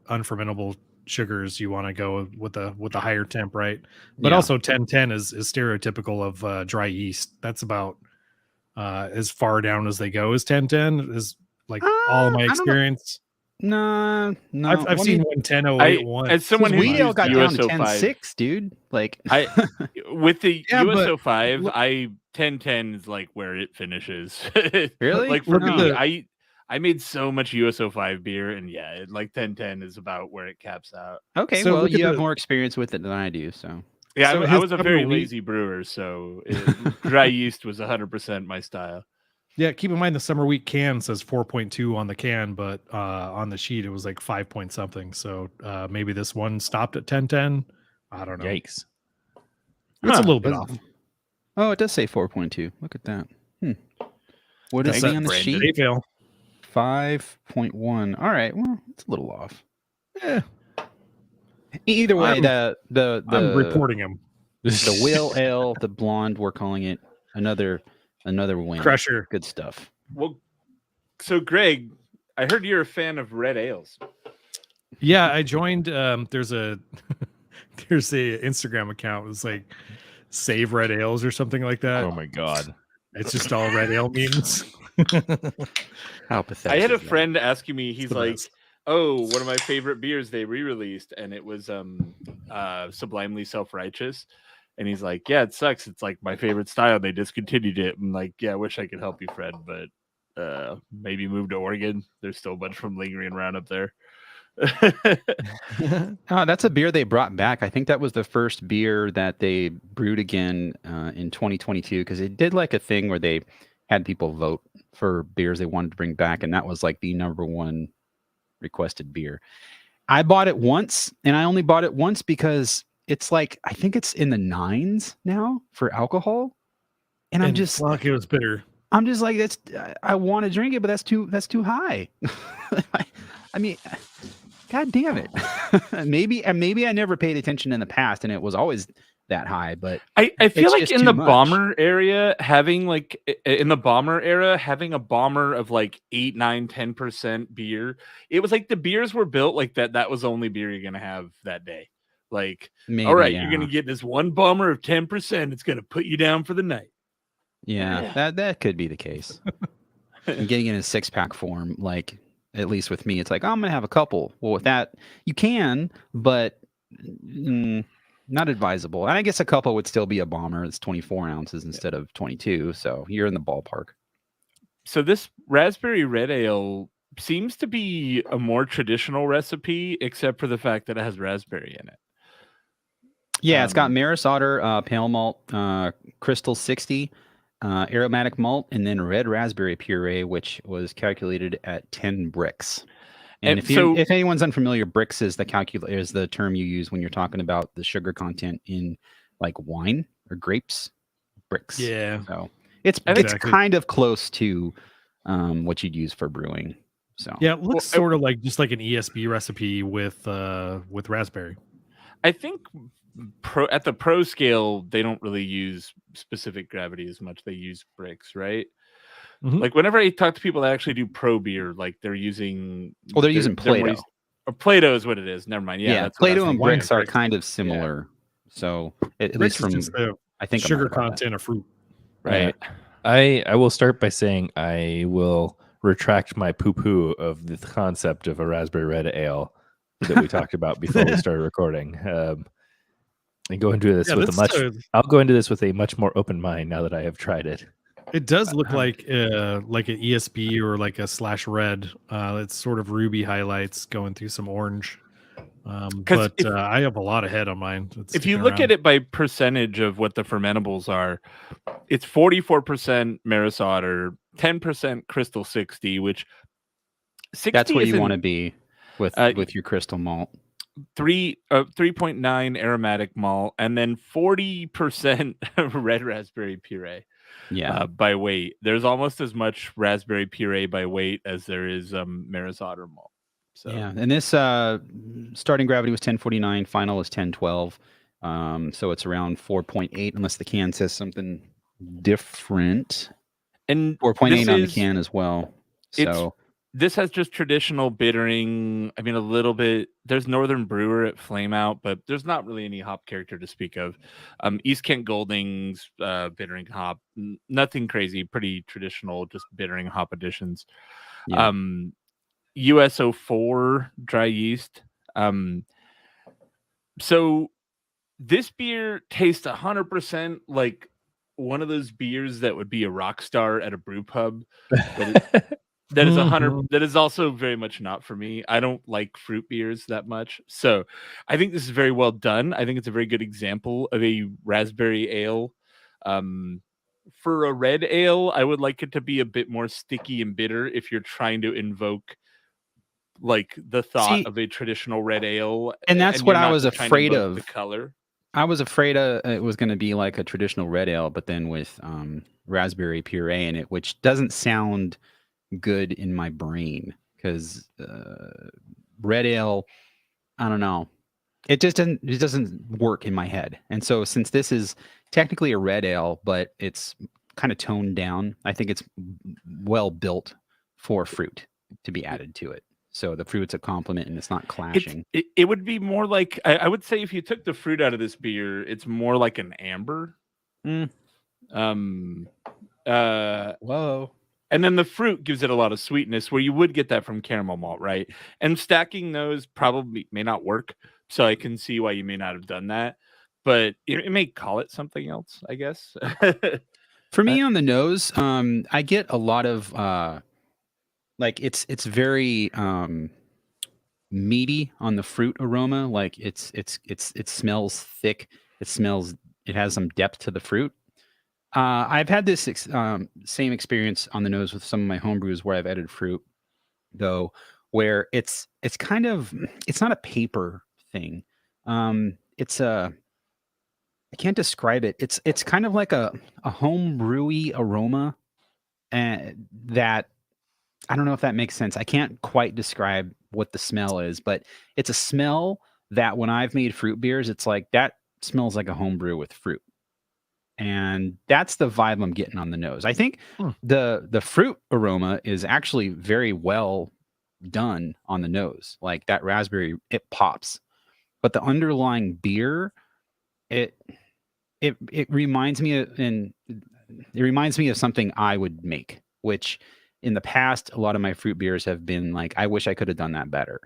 unfermentable sugars, you want to go with the higher temp, right? But also 1010 is stereotypical of dry yeast. That's about as far down as they go. Is 1010 is like all of my experience. No. I've seen 110 08 as someone who wheat ale got down to 10.6, 10.6, dude. Like with the USO5, 1010 is like where it finishes. Really? Like for me, I made so much USO5 beer, and like 1010 is about where it caps out. Okay, so well, you have more experience with it than I do, so. Yeah, I was a very lazy brewer, so dry yeast was 100% my style. Yeah, keep in mind the summer wheat can says 4.2 on the can, but on the sheet it was like 5 point something. So maybe this one stopped at 1010. I don't know. Yikes. It's a little bit off. Oh, it does say 4.2. Look at that. What does it Thanks, say on the Brandon. sheet? Safe ale. 5.1. All right. Well, it's a little off. Yeah, Either way, I'm the reporting him. the whale ale, the blonde, we're calling it another win. Crusher. Good stuff. Well, so Greg, I heard you're a fan of red ales. Yeah, I joined. There's a Instagram account. It's like Save Red Ales or something like that. Oh my god. It's just all red ale memes. How pathetic. I had a is that? friend asking me, he's the like, best. "Oh, one of my favorite beers they re-released, and it was Sublimely Self-Righteous." And he's like, "Yeah, it sucks. It's like my favorite style. They discontinued it." I'm like, "Yeah, I wish I could help you, Fred, but maybe move to Oregon. There's still a bunch from lingering around up there." That's a beer they brought back. I think that was the first beer that they brewed again in 2022 because they did like a thing where they had people vote for beers they wanted to bring back, and that was like the #1 requested beer. I bought it once, and I only bought it once because it's like I think it's in the 9s now for alcohol, and I'm just fuck, it was bitter. I'm just like that's I want to drink it, but that's too high. I mean, God damn it. maybe I never paid attention in the past and it was always that high, but I feel it's like just in too the much. bomber area, having a bomber of like 8, 9, 10% beer, it was like the beers were built like that. That was the only beer you're gonna have that day. Like, maybe, all right, yeah. you're gonna get this one bomber of 10%. It's gonna put you down for the night. Yeah, that could be the case. And getting it in a 6-pack form, like at least with me, it's like, oh, I'm gonna have a couple. Well, with that, you can, but not advisable. And I guess a couple would still be a bomber. It's 24 ounces instead of 22, so you're in the ballpark. So this raspberry red ale seems to be a more traditional recipe, except for the fact that it has raspberry in it. Yeah, it's got Maris Otter, pale malt, Crystal 60, aromatic malt, and then red raspberry puree, which was calculated at 10 bricks. And if anyone's unfamiliar, bricks is the term you use when you're talking about the sugar content in like wine or grapes. Bricks. Yeah. So it's kind of close to what you'd use for brewing. So yeah, it looks sort of like just like an ESB recipe with raspberry. I think at the pro scale, they don't really use specific gravity as much. They use bricks, right? Mm-hmm. Like whenever I talk to people that actually do pro beer, like they're using using Play-Doh. Or Play-Doh is what it is. Never mind. Yeah, that's Play-Doh and bricks are kind of similar. Yeah. So at least from I think sugar content of fruit. Right. I will start by saying I will retract my poo-poo of the concept of a raspberry red ale that we talked about before we started recording. And go into this I'll go into this with a much more open mind now that I have tried it. It does look like an ESB or like a /red. It's sort of ruby highlights going through some orange. I have a lot of head on mine. If you look at it by percentage of what the fermentables are, it's 44% Maris Otter, 10% Crystal 60, which 60 that's where you want to be with your crystal malt. 3.9 aromatic malt, and then 40% red raspberry puree. Yeah, by weight. There's almost as much raspberry puree by weight as there is Maris Otter malt. So yeah, and this starting gravity was 1049, final is 1012. So it's around 4.8, unless the can says something different. And 4.8 on the can as well. So this has just traditional bittering. I mean, a little bit. There's Northern Brewer at Flame Out, but there's not really any hop character to speak of. East Kent Golding's bittering hop, nothing crazy. Pretty traditional, just bittering hop additions. Yeah. US04 dry yeast. So this beer tastes 100% like one of those beers that would be a rock star at a brew pub. That is 100. That is also very much not for me. I don't like fruit beers that much. So I think this is very well done. I think it's a very good example of a raspberry ale. For a red ale, I would like it to be a bit more sticky and bitter if you're trying to invoke like the thought of a traditional red ale. And that's what I was afraid of. The color. I was afraid it was going to be like a traditional red ale, but then with raspberry puree in it, which doesn't sound good in my brain because red ale, I don't know, it doesn't work in my head. And so since this is technically a red ale, but it's kind of toned down, I think it's well built for fruit to be added to it. So the fruit's a complement and it's not clashing. It would be more like, I would say if you took the fruit out of this beer, it's more like an amber. Whoa. And then the fruit gives it a lot of sweetness where you would get that from caramel malt, right? And stacking those probably may not work. So I can see why you may not have done that. But it may call it something else, I guess. For me on the nose, I get a lot of like it's very meaty on the fruit aroma. Like it smells thick. It has some depth to the fruit. I've had this same experience on the nose with some of my homebrews where I've added fruit, though, where it's kind of, it's not a paper thing. It's a, I can't describe it. It's kind of like a home brewy aroma, and that, I don't know if that makes sense. I can't quite describe what the smell is, but it's a smell that when I've made fruit beers, it's like that smells like a home brew with fruit. And that's the vibe I'm getting on the nose. I think the fruit aroma is actually very well done on the nose. Like that raspberry, it pops. But the underlying beer, it reminds me of something I would make, which in the past, a lot of my fruit beers have been like, I wish I could have done that better.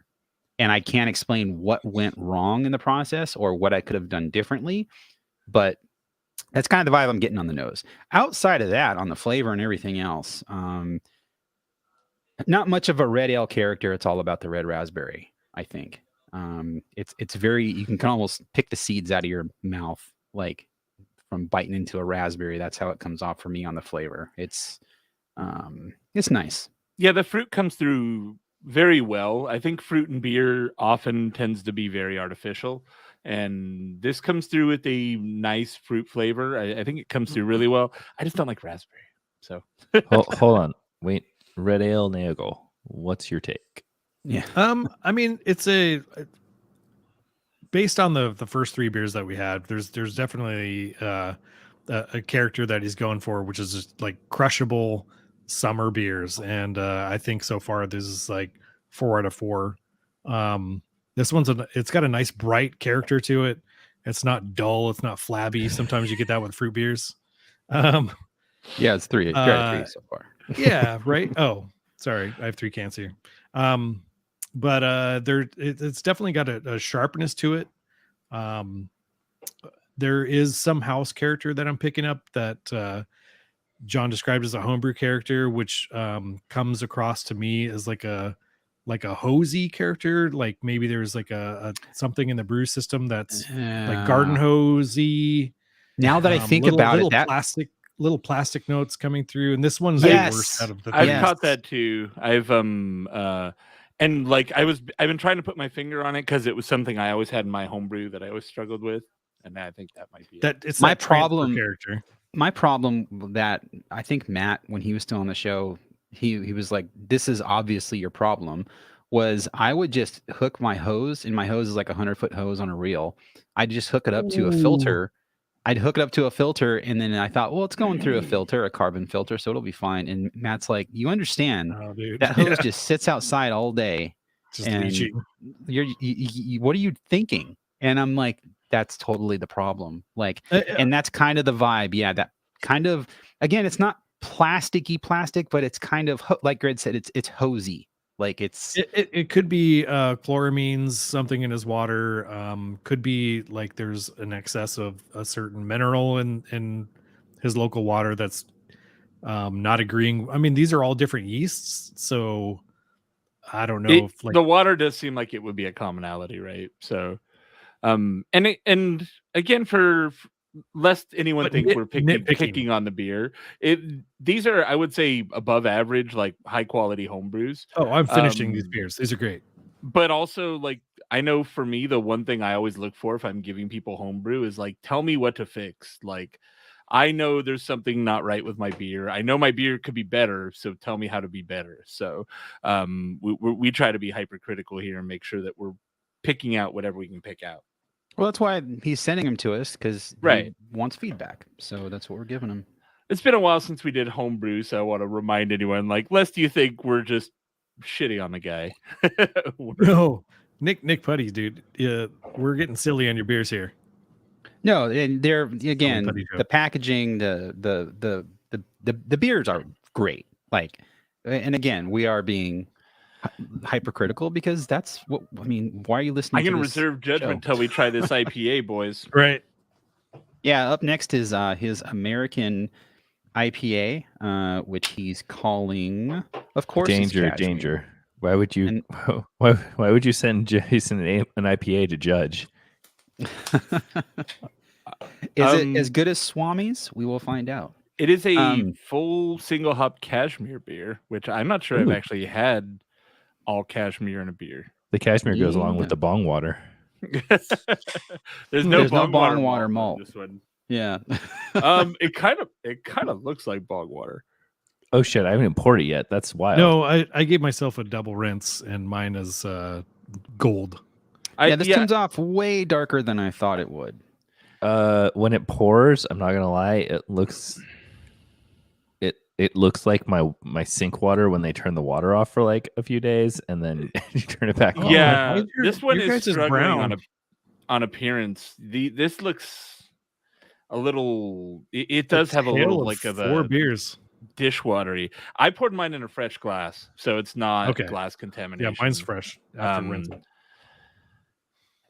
And I can't explain what went wrong in the process or what I could have done differently, but that's kind of the vibe I'm getting on the nose. Outside of that, on the flavor and everything else, not much of a red ale character. It's all about the red raspberry, I think. It's very, you can almost pick the seeds out of your mouth, like from biting into a raspberry. That's how it comes off for me on the flavor. It's nice. Yeah, the fruit comes through very well. I think fruit and beer often tends to be very artificial, and this comes through with a nice fruit flavor. I think it comes through really well. I just don't like raspberry. So hold on, wait. Red ale Nagel, what's your take? Yeah. I mean, it's based on the first three beers that we had. There's definitely a character that he's going for, which is just like crushable summer beers, and I think so far this is like 4 out of 4. This one's it's got a nice bright character to it. It's not dull. It's not flabby. Sometimes you get that with fruit beers. Yeah, it's 3 out of 3 so far. Yeah, right. Oh, sorry, I have 3 cans here. But it's definitely got a sharpness to it. There is some house character that I'm picking up that John described as a homebrew character, which comes across to me as like a hosey character. Like maybe there's like a something in the brew system that's like garden hosey. Now that I think about it, that little plastic notes coming through, and this one's Yes. the worst out of the I've caught that too. I've and like I've been trying to put my finger on it because it was something I always had in my homebrew that I always struggled with, and I think that might be that. It's my that transfer problem. Character. My problem that I think Matt, when he was still on the show, he was like, "This is obviously your problem." Was I would just hook my hose, and my hose is like a 100-foot hose on a reel. I'd just hook it up to a filter. I'd hook it up to a filter, and then I thought, well, it's going through a filter, a carbon filter, so it'll be fine. And Matt's like, you understand that hose just sits outside all day, Just and leaching. What are you thinking? And I'm like, that's totally the problem. Like, and that's kind of the vibe. Yeah, that kind of, again, it's not plasticky plastic, but it's kind of like Greg said, it's hosey. Like it could be chloramines, something in his water. Could be like there's an excess of a certain mineral in his local water that's not agreeing. I mean, these are all different yeasts, so I don't know if like the water does seem like it would be a commonality, right? So and again, for lest anyone think we're picking on the beer, these are, I would say, above average, like high quality homebrews. Oh, I'm finishing these beers. These are great. But also, like, I know for me, the one thing I always look for if I'm giving people homebrew is like, tell me what to fix. Like, I know there's something not right with my beer. I know my beer could be better, so tell me how to be better. So we try to be hypercritical here and make sure that we're picking out whatever we can pick out. Well, that's why he's sending them to us, because Right. he wants feedback. So that's what we're giving him. It's been a while since we did homebrew, so I want to remind anyone, like, lest you think we're just shitting on the guy. No, Nick Puddy, dude. We're getting silly on your beers here. No, and they're again Puddy the joke. packaging, the beers are great. Like, and again, we are being hypercritical because that's what I mean. Why are you listening? I'm to gonna this reserve judgment show? till we try this IPA, boys. Right. Yeah, up next is his American IPA, which he's calling, of course, it's Cashmere. Danger. Why would you? Why would you send Jason an IPA to judge? Is it as good as Swami's? We will find out. It is a full single hop cashmere beer, which I'm not sure I've actually had all cashmere in a beer. The cashmere goes along with the bong water. There's no bong water malt. This one. Yeah. It kind of looks like bong water. Oh shit! I haven't poured it yet. That's wild. No, I gave myself a double rinse, and mine is gold. This comes off way darker than I thought it would. When it pours, I'm not gonna lie, it looks like my sink water when they turn the water off for like a few days and then you turn it back on. Yeah, this one is struggling on appearance. This looks a little. It does have a little like of 4 beers. Dishwatery. I poured mine in a fresh glass, so it's not glass contamination. Yeah, mine's fresh after rinsing.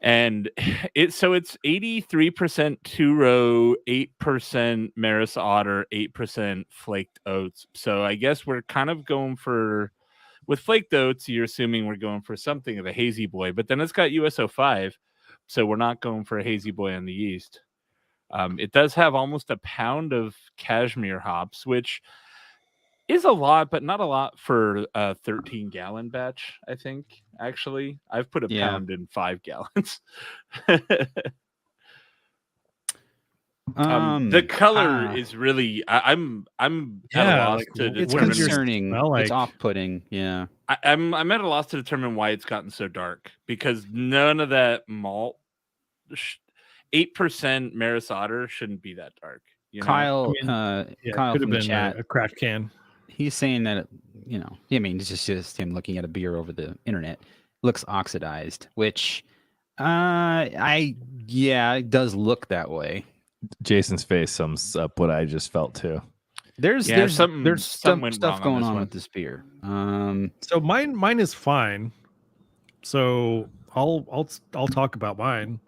And it's 83% two-row, 8% Maris Otter, 8% flaked oats. So I guess we're kind of going for, with flaked oats, you're assuming we're going for something of a hazy boy, but then it's got USO5, so we're not going for a hazy boy on the yeast. It does have almost a pound of cashmere hops, which is a lot, but not a lot for a 13-gallon batch, I think. Actually, I've put a pound in 5 gallons. The color is really. I'm at a loss to determine. It's concerning. It's off-putting. Yeah, I'm at a loss to determine why it's gotten so dark, because none of that malt. 8% Maris Otter shouldn't be that dark. You know? Kyle, Kyle could have from the been chat. a craft can. He's saying that, I mean, it's just him looking at a beer over the internet. Looks oxidized, which, it does look that way. Jason's face sums up what I just felt too. There's some stuff going on with this beer. So mine is fine. So I'll talk about mine.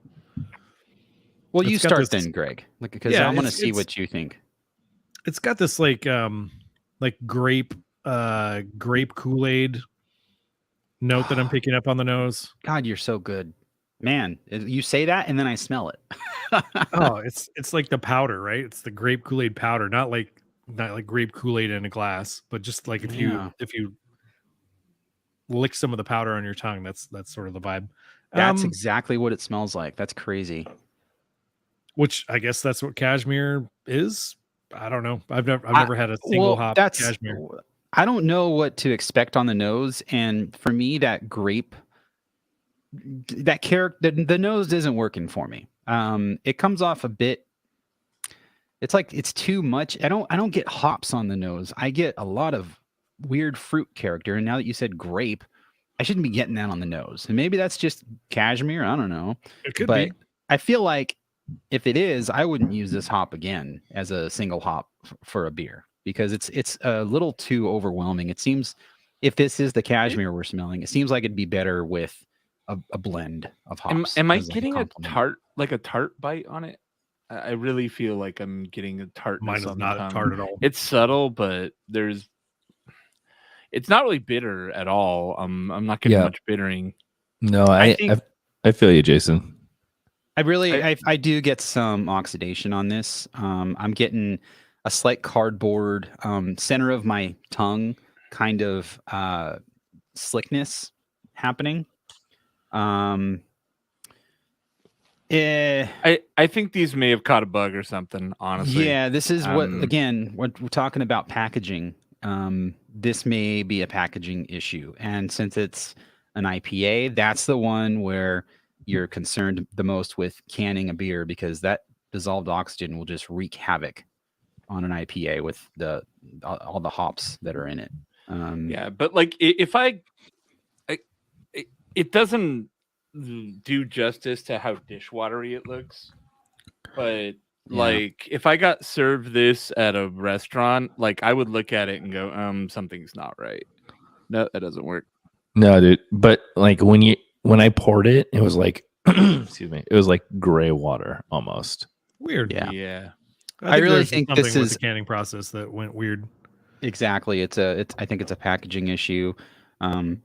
Well, you start then, Greg, because I want to see what you think. It's got this like grape Kool-Aid note that I'm picking up on the nose. God, you're so good, man. You say that, and then I smell it. Oh, it's like the powder, right? It's the grape Kool-Aid powder, not like grape Kool-Aid in a glass, but just like if you lick some of the powder on your tongue, that's sort of the vibe. That's exactly what it smells like. That's crazy. Which I guess that's what cashmere is. I don't know. I've never had a single hop cashmere. I don't know what to expect on the nose, and for me, that grape, that character, the nose isn't working for me. It comes off a bit. It's like it's too much. I don't get hops on the nose. I get a lot of weird fruit character. And now that you said grape, I shouldn't be getting that on the nose. And maybe that's just cashmere. I don't know. It could be. I feel like if it is, I wouldn't use this hop again as a single hop for a beer, because it's a little too overwhelming. It seems, if this is the cashmere we're smelling, it seems like it'd be better with a blend of hops. Am I getting a tart bite on it? I really feel like I'm getting a tartness. Mine is not tart at all. It's subtle, but it's not really bitter at all. I'm not getting much bittering. No, I feel you, Jason. I do get some oxidation on this. I'm getting a slight cardboard center of my tongue kind of slickness happening. I think these may have caught a bug or something, honestly. Yeah, this is what again, what we're talking about packaging. This may be a packaging issue. And since it's an IPA, that's the one where you're concerned the most with canning a beer, because that dissolved oxygen will just wreak havoc on an IPA with all the hops that are in it. Yeah, but like if it doesn't do justice to how dishwatery it looks. But like if I got served this at a restaurant, like I would look at it and go, something's not right. No, that doesn't work. No, dude. But like when I poured it, it was like excuse me, it was like gray water almost. Weird. Yeah. I really think this is the canning process that went weird. Exactly. I think it's a packaging issue. I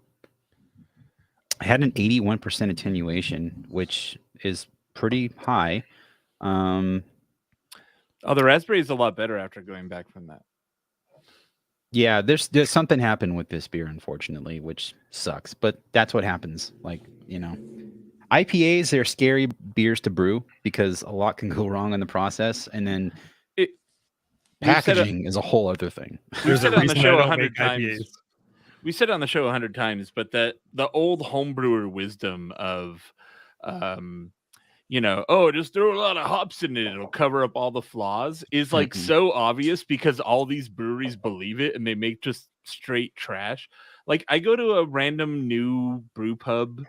had an 81% attenuation, which is pretty high. The raspberry is a lot better after going back from that. Yeah, there's something happened with this beer, unfortunately, which sucks. But that's what happens. Like, IPAs, they're scary beers to brew because a lot can go wrong in the process, and then packaging is a whole other thing. We've said on the show 100 times. We said on the show 100 times, but that the old homebrewer wisdom of, just throw a lot of hops in it, it'll cover up all the flaws, is like so obvious because all these breweries believe it and they make just straight trash. Like I go to a random new brew pub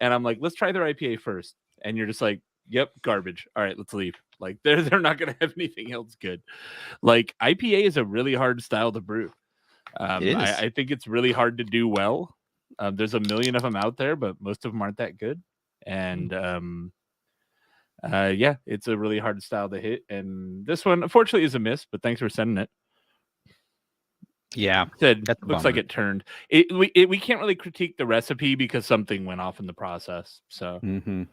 and I'm like, let's try their IPA first. And you're just like, yep, garbage. All right, let's leave. Like they're not going to have anything else good. Like IPA is a really hard style to brew. I think it's really hard to do well. There's a million of them out there, but most of them aren't that good. And it's a really hard style to hit. And this one, unfortunately, is a miss. But thanks for sending it. Yeah, looks like it turned. We can't really critique the recipe because something went off in the process. So, and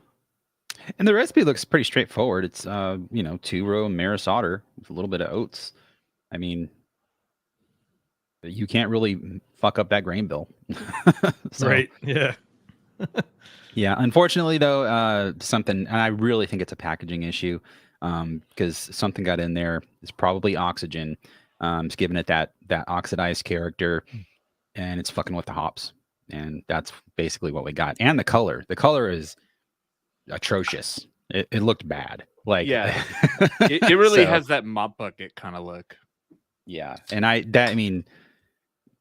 the recipe looks pretty straightforward. It's 2-row Maris Otter with a little bit of oats. I mean, you can't really fuck up that grain bill. Right. Yeah. Yeah. Unfortunately, though, and I really think it's a packaging issue because something got in there. It's probably oxygen. It's giving it that oxidized character, and it's fucking with the hops. And that's basically what we got. And the color. The color is atrocious. It looked bad. Like, yeah, it really has that mop bucket kind of look. Yeah. And I mean,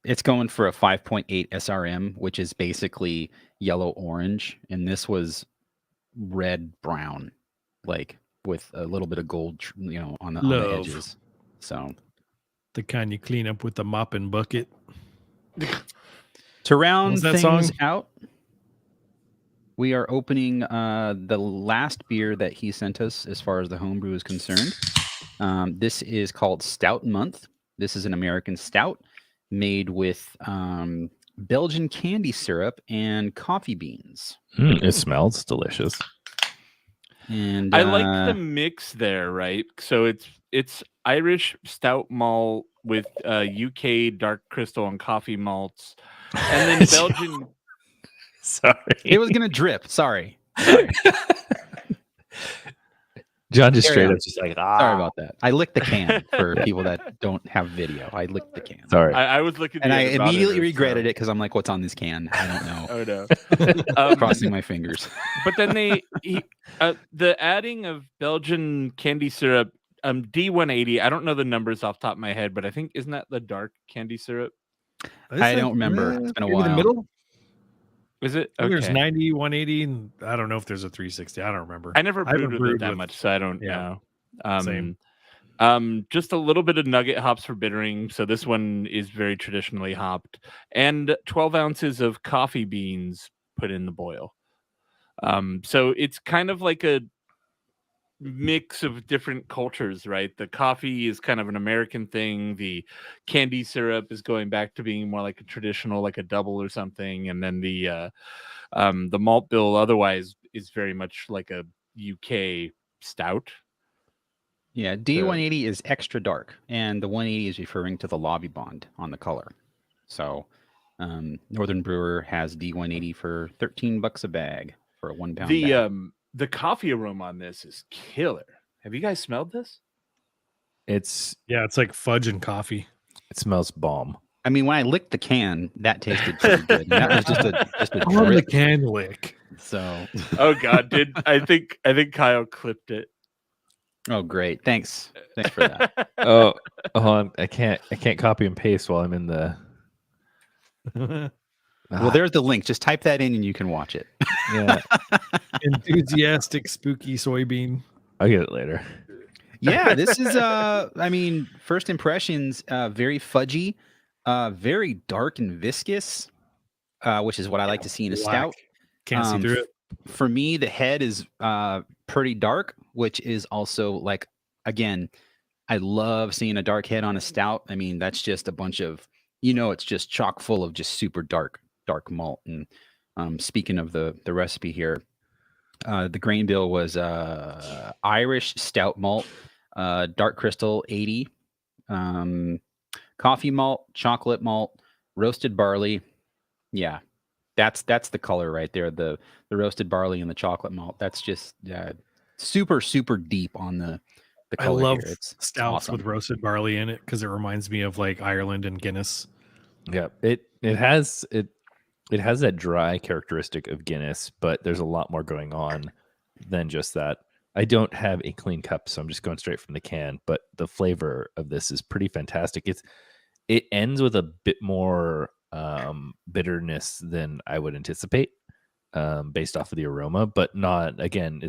it's going for a 5.8 SRM, which is basically yellow orange, and this was red brown, like with a little bit of gold, on the edges. So the kind you clean up with the mopping bucket. To round things out, we are opening the last beer that he sent us as far as the homebrew is concerned. This is called Stout Month. This is an American stout made with Belgian candy syrup and coffee beans. It smells delicious. And I like the mix there, right? So it's Irish stout malt with UK dark crystal and coffee malts, and then Belgian. Sorry, it was gonna drip. Sorry. John just straight up just like, sorry about that. I licked the can for people that don't have video. I licked the can. Sorry. I was looking and I immediately regretted it because I'm like, what's on this can? I don't know. Oh no. Crossing my fingers. But then the adding of Belgian candy syrup, D180, I don't know the numbers off the top of my head, but I think, isn't that the dark candy syrup? I don't remember. It's been a while. In the middle? Is it? Okay. There's 90, 180, and I don't know if there's a 360. I don't remember. I never brewed with it that much, so I don't know. Same. Just a little bit of nugget hops for bittering. So this one is very traditionally hopped, and 12 ounces of coffee beans put in the boil. So it's kind of like a mix of different cultures, right? The coffee is kind of an American thing. The candy syrup is going back to being more like a traditional, like a double or something. And then the malt bill otherwise is very much like a UK stout. Yeah, D180 is extra dark, and the 180 is referring to the lobby bond on the color. So Northern Brewer has D180 for $13 a bag for a 1 pound bag. The coffee aroma on this is killer. Have you guys smelled this? It's like fudge and coffee. It smells bomb. I mean, when I licked the can, that tasted pretty good. And that was just a On the drip. can lick. So, oh god, I think Kyle clipped it. Oh, great! Thanks for that. Oh, I can't copy and paste while I'm in the. Well, there's the link. Just type that in and you can watch it. Yeah. Enthusiastic spooky soybean. I'll get it later. Yeah, this is I mean, first impressions, very fudgy, very dark and viscous, which is what I like to see in a stout. Can't see through it. For me, the head is pretty dark, which is also like, again, I love seeing a dark head on a stout. I mean, that's just a bunch of, it's just chock full of just super dark malt. And speaking of the recipe here, the grain bill was Irish stout malt, dark crystal 80, coffee malt, chocolate malt, roasted barley. Yeah, that's the color right there. The roasted barley and the chocolate malt. That's just super deep on the color. I love here. It's stouts awesome. with roasted barley in it because it reminds me of like Ireland and Guinness. Yeah, it has that dry characteristic of Guinness, but there's a lot more going on than just that. I don't have a clean cup, so I'm just going straight from the can, but the flavor of this is pretty fantastic. It ends with a bit more bitterness than I would anticipate based off of the aroma, but not, again,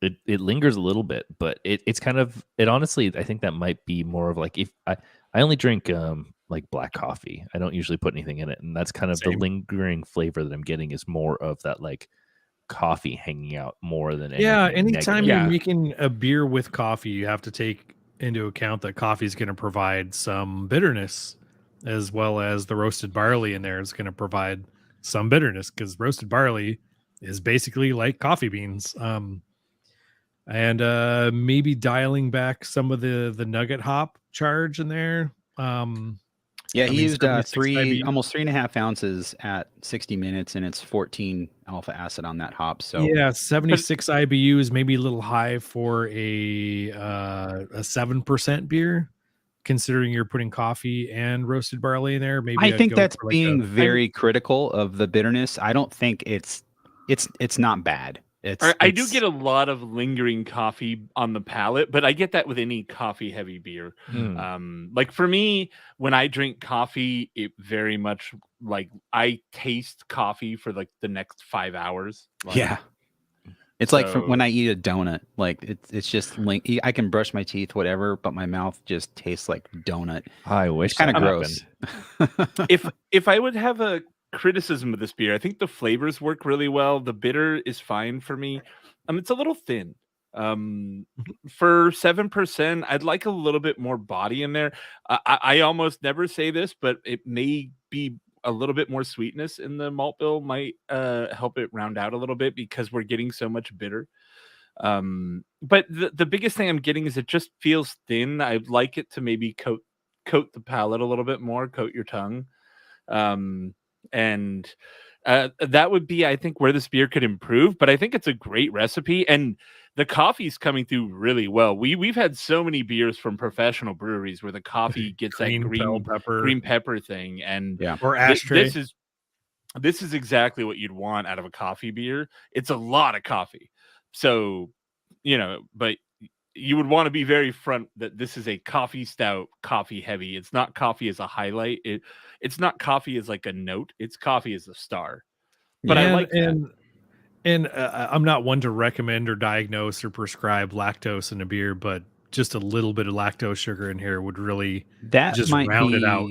it lingers a little bit, but it's kind of, it honestly, I think that might be more of like, if I only drink like black coffee. I don't usually put anything in it, and that's kind of the lingering flavor that I'm getting is more of that like coffee hanging out more than anything. Yeah, anytime negative. you're making a beer with coffee, you have to take into account that coffee is going to provide some bitterness, as well as the roasted barley in there is going to provide some bitterness, because roasted barley is basically like coffee beans. And maybe dialing back some of the nugget hop charge in there. Yeah, he used 76 IBU. almost 3.5 ounces at 60 minutes, and it's 14 alpha acid on that hop. So yeah, 76 IBU is maybe a little high for a 7% beer, considering you're putting coffee and roasted barley in there. Maybe I I'd think go that's for like being very critical of the bitterness. I don't think it's not bad. I do get a lot of lingering coffee on the palate, but I get that with any coffee heavy beer. Like for me, when I drink coffee, it very much like I taste coffee for like the next 5 hours. Like, yeah. It's like from when I eat a donut, like it's just I can brush my teeth, whatever, but my mouth just tastes like donut. I wish It's kind of that gross. if I would have a criticism of this beer, I think the flavors work really well. The bitter is fine for me. It's a little thin. For 7%, I'd like a little bit more body in there. I almost never say this, but it may be a little bit more sweetness in the malt bill might help it round out a little bit, because we're getting so much bitter. But the biggest thing I'm getting is it just feels thin. I'd like it to maybe coat the palate a little bit more, coat your tongue. And that would be, I think, where this beer could improve. But I think it's a great recipe, and the coffee's coming through really well. We've had so many beers from professional breweries where the coffee gets that green pepper thing, and or ashtray. This is exactly what you'd want out of a coffee beer. It's a lot of coffee, so but you would want to be very front that this is a coffee stout, coffee heavy. It's not coffee as a highlight. It's not coffee as like a note. It's coffee as a star. But I like that. And I'm not one to recommend or diagnose or prescribe lactose in a beer, but just a little bit of lactose sugar in here would really just round it out.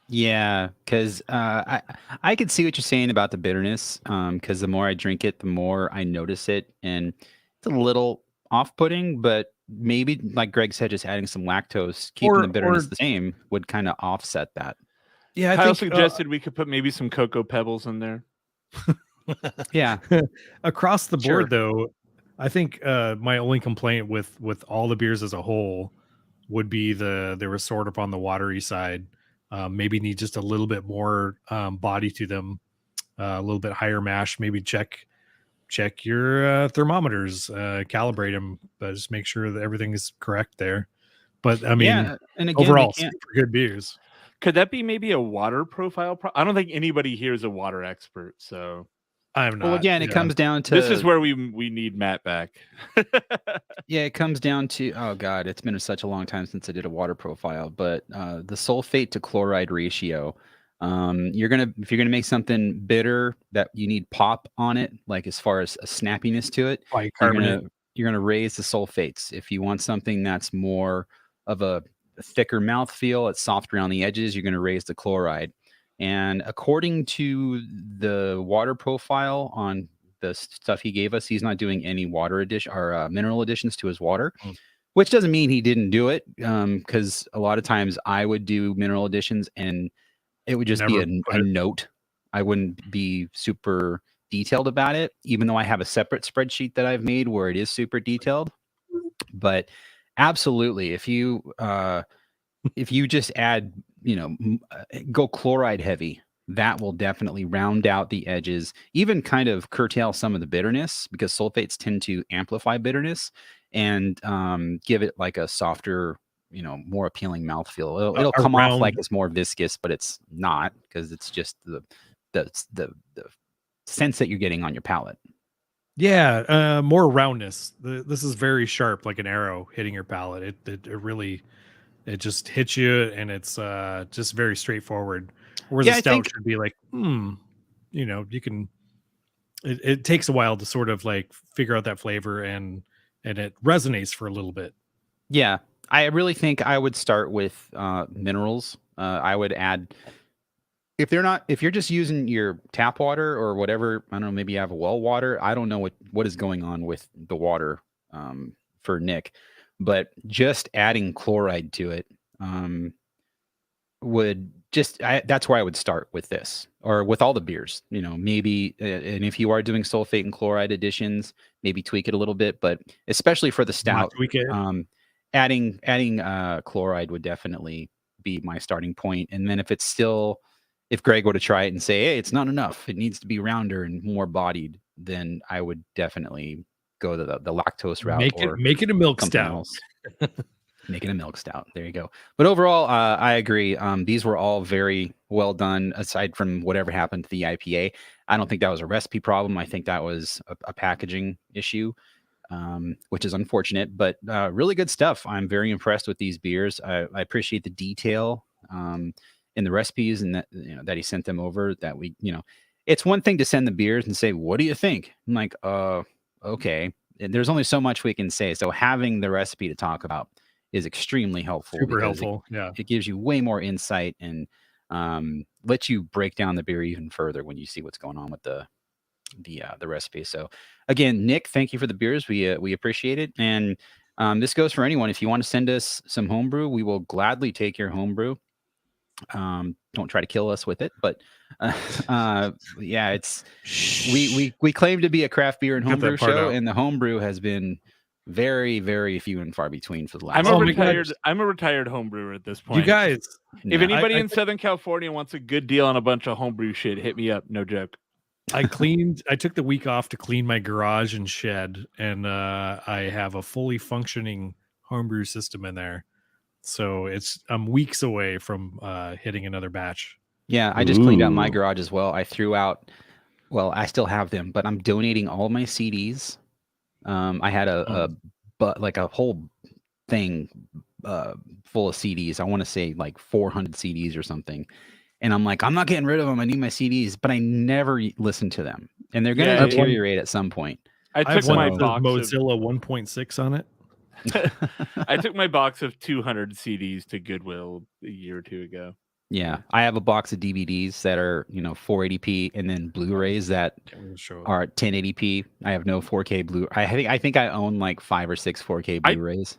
Yeah, because I could see what you're saying about the bitterness. Because the more I drink it, the more I notice it, and it's a little off-putting, but maybe, like Greg said, just adding some lactose, keeping the bitterness the same, would kind of offset that. Yeah, Kyle suggested we could put maybe some cocoa pebbles in there. Yeah. Across the board, though, I think my only complaint with all the beers as a whole would be they were sort of on the watery side. maybe need just a little bit more body to them, a little bit higher mash. Maybe check your thermometers, calibrate them, but just make sure that everything is correct there. But I mean, Yeah, and again, overall, super good beers. Could that be maybe a water profile? I don't think anybody here is a water expert, so I'm not. Well, again, it comes down to this is where we need Matt back. Yeah, it comes down to, oh God, it's been such a long time since I did a water profile, but the sulfate to chloride ratio. If you're gonna make something bitter that you need pop on it, like as far as a snappiness to it, you're gonna raise the sulfates. If you want something that's more of a thicker mouthfeel, it's soft around the edges, you're gonna raise the chloride. And according to the water profile on the stuff he gave us, he's not doing any water addition or mineral additions to his water, which doesn't mean he didn't do it. Because a lot of times I would do mineral additions and it would just be a note. I wouldn't be super detailed about it, even though I have a separate spreadsheet that I've made where it is super detailed. But absolutely, if you just add, go chloride heavy, that will definitely round out the edges, even kind of curtail some of the bitterness, because sulfates tend to amplify bitterness and give it like a softer, more appealing mouthfeel. It'll come off like it's more viscous, but it's not, because it's just the sense that you're getting on your palate. Yeah, more roundness. This is very sharp, like an arrow hitting your palate. It really, it just hits you, and it's just very straightforward. Whereas a stout should be like, you can. It takes a while to sort of like figure out that flavor, and it resonates for a little bit. Yeah, I really think I would start with minerals. I would add, if you're just using your tap water or whatever, I don't know, maybe you have a well water. I don't know what is going on with the water for Nick, but just adding chloride to it would that's where I would start with this, or with all the beers, maybe, and if you are doing sulfate and chloride additions, maybe tweak it a little bit, but especially for the stout, adding chloride would definitely be my starting point. And then if Greg were to try it and say, hey, it's not enough, it needs to be rounder and more bodied, then I would definitely go to the lactose route. Make it a milk stout. Make it a milk stout. There you go. But overall, I agree. These were all very well done, aside from whatever happened to the IPA. I don't think that was a recipe problem. I think that was a packaging issue, which is unfortunate, but really good stuff. I'm very impressed with these beers. I appreciate the detail in the recipes, and that he sent them over. That it's one thing to send the beers and say, what do you think? I'm like, okay. And there's only so much we can say. So having the recipe to talk about is extremely helpful. Super helpful. It gives you way more insight and lets you break down the beer even further when you see what's going on with the recipe. So again, Nick, thank you for the beers. We appreciate it. And this goes for anyone. If you want to send us some homebrew, we will gladly take your homebrew. Don't try to kill us with it, but yeah, it's we claim to be a craft beer and homebrew show, and the homebrew has been very, very few and far between for the last. I'm a retired homebrewer at this point. You guys, if anybody in Southern California wants a good deal on a bunch of homebrew shit, hit me up. No joke. I took the week off to clean my garage and shed, and I have a fully functioning homebrew system in there. So I'm weeks away from hitting another batch. Yeah, I just cleaned out my garage as well. I threw out, well, I still have them, but I'm donating all my CDs. I had a whole thing full of CDs. I want to say like 400 CDs or something. And I'm like, I'm not getting rid of them. I need my CDs, but I never listen to them, and they're going to deteriorate at some point. I took my box Mozilla 1.6 on it. I took my box of 200 CDs to Goodwill a year or two ago. Yeah, I have a box of DVDs that are 480p, and then Blu-rays that are 1080p. I have no 4K Blu. I think I own like 5 or 6 4K Blu-rays.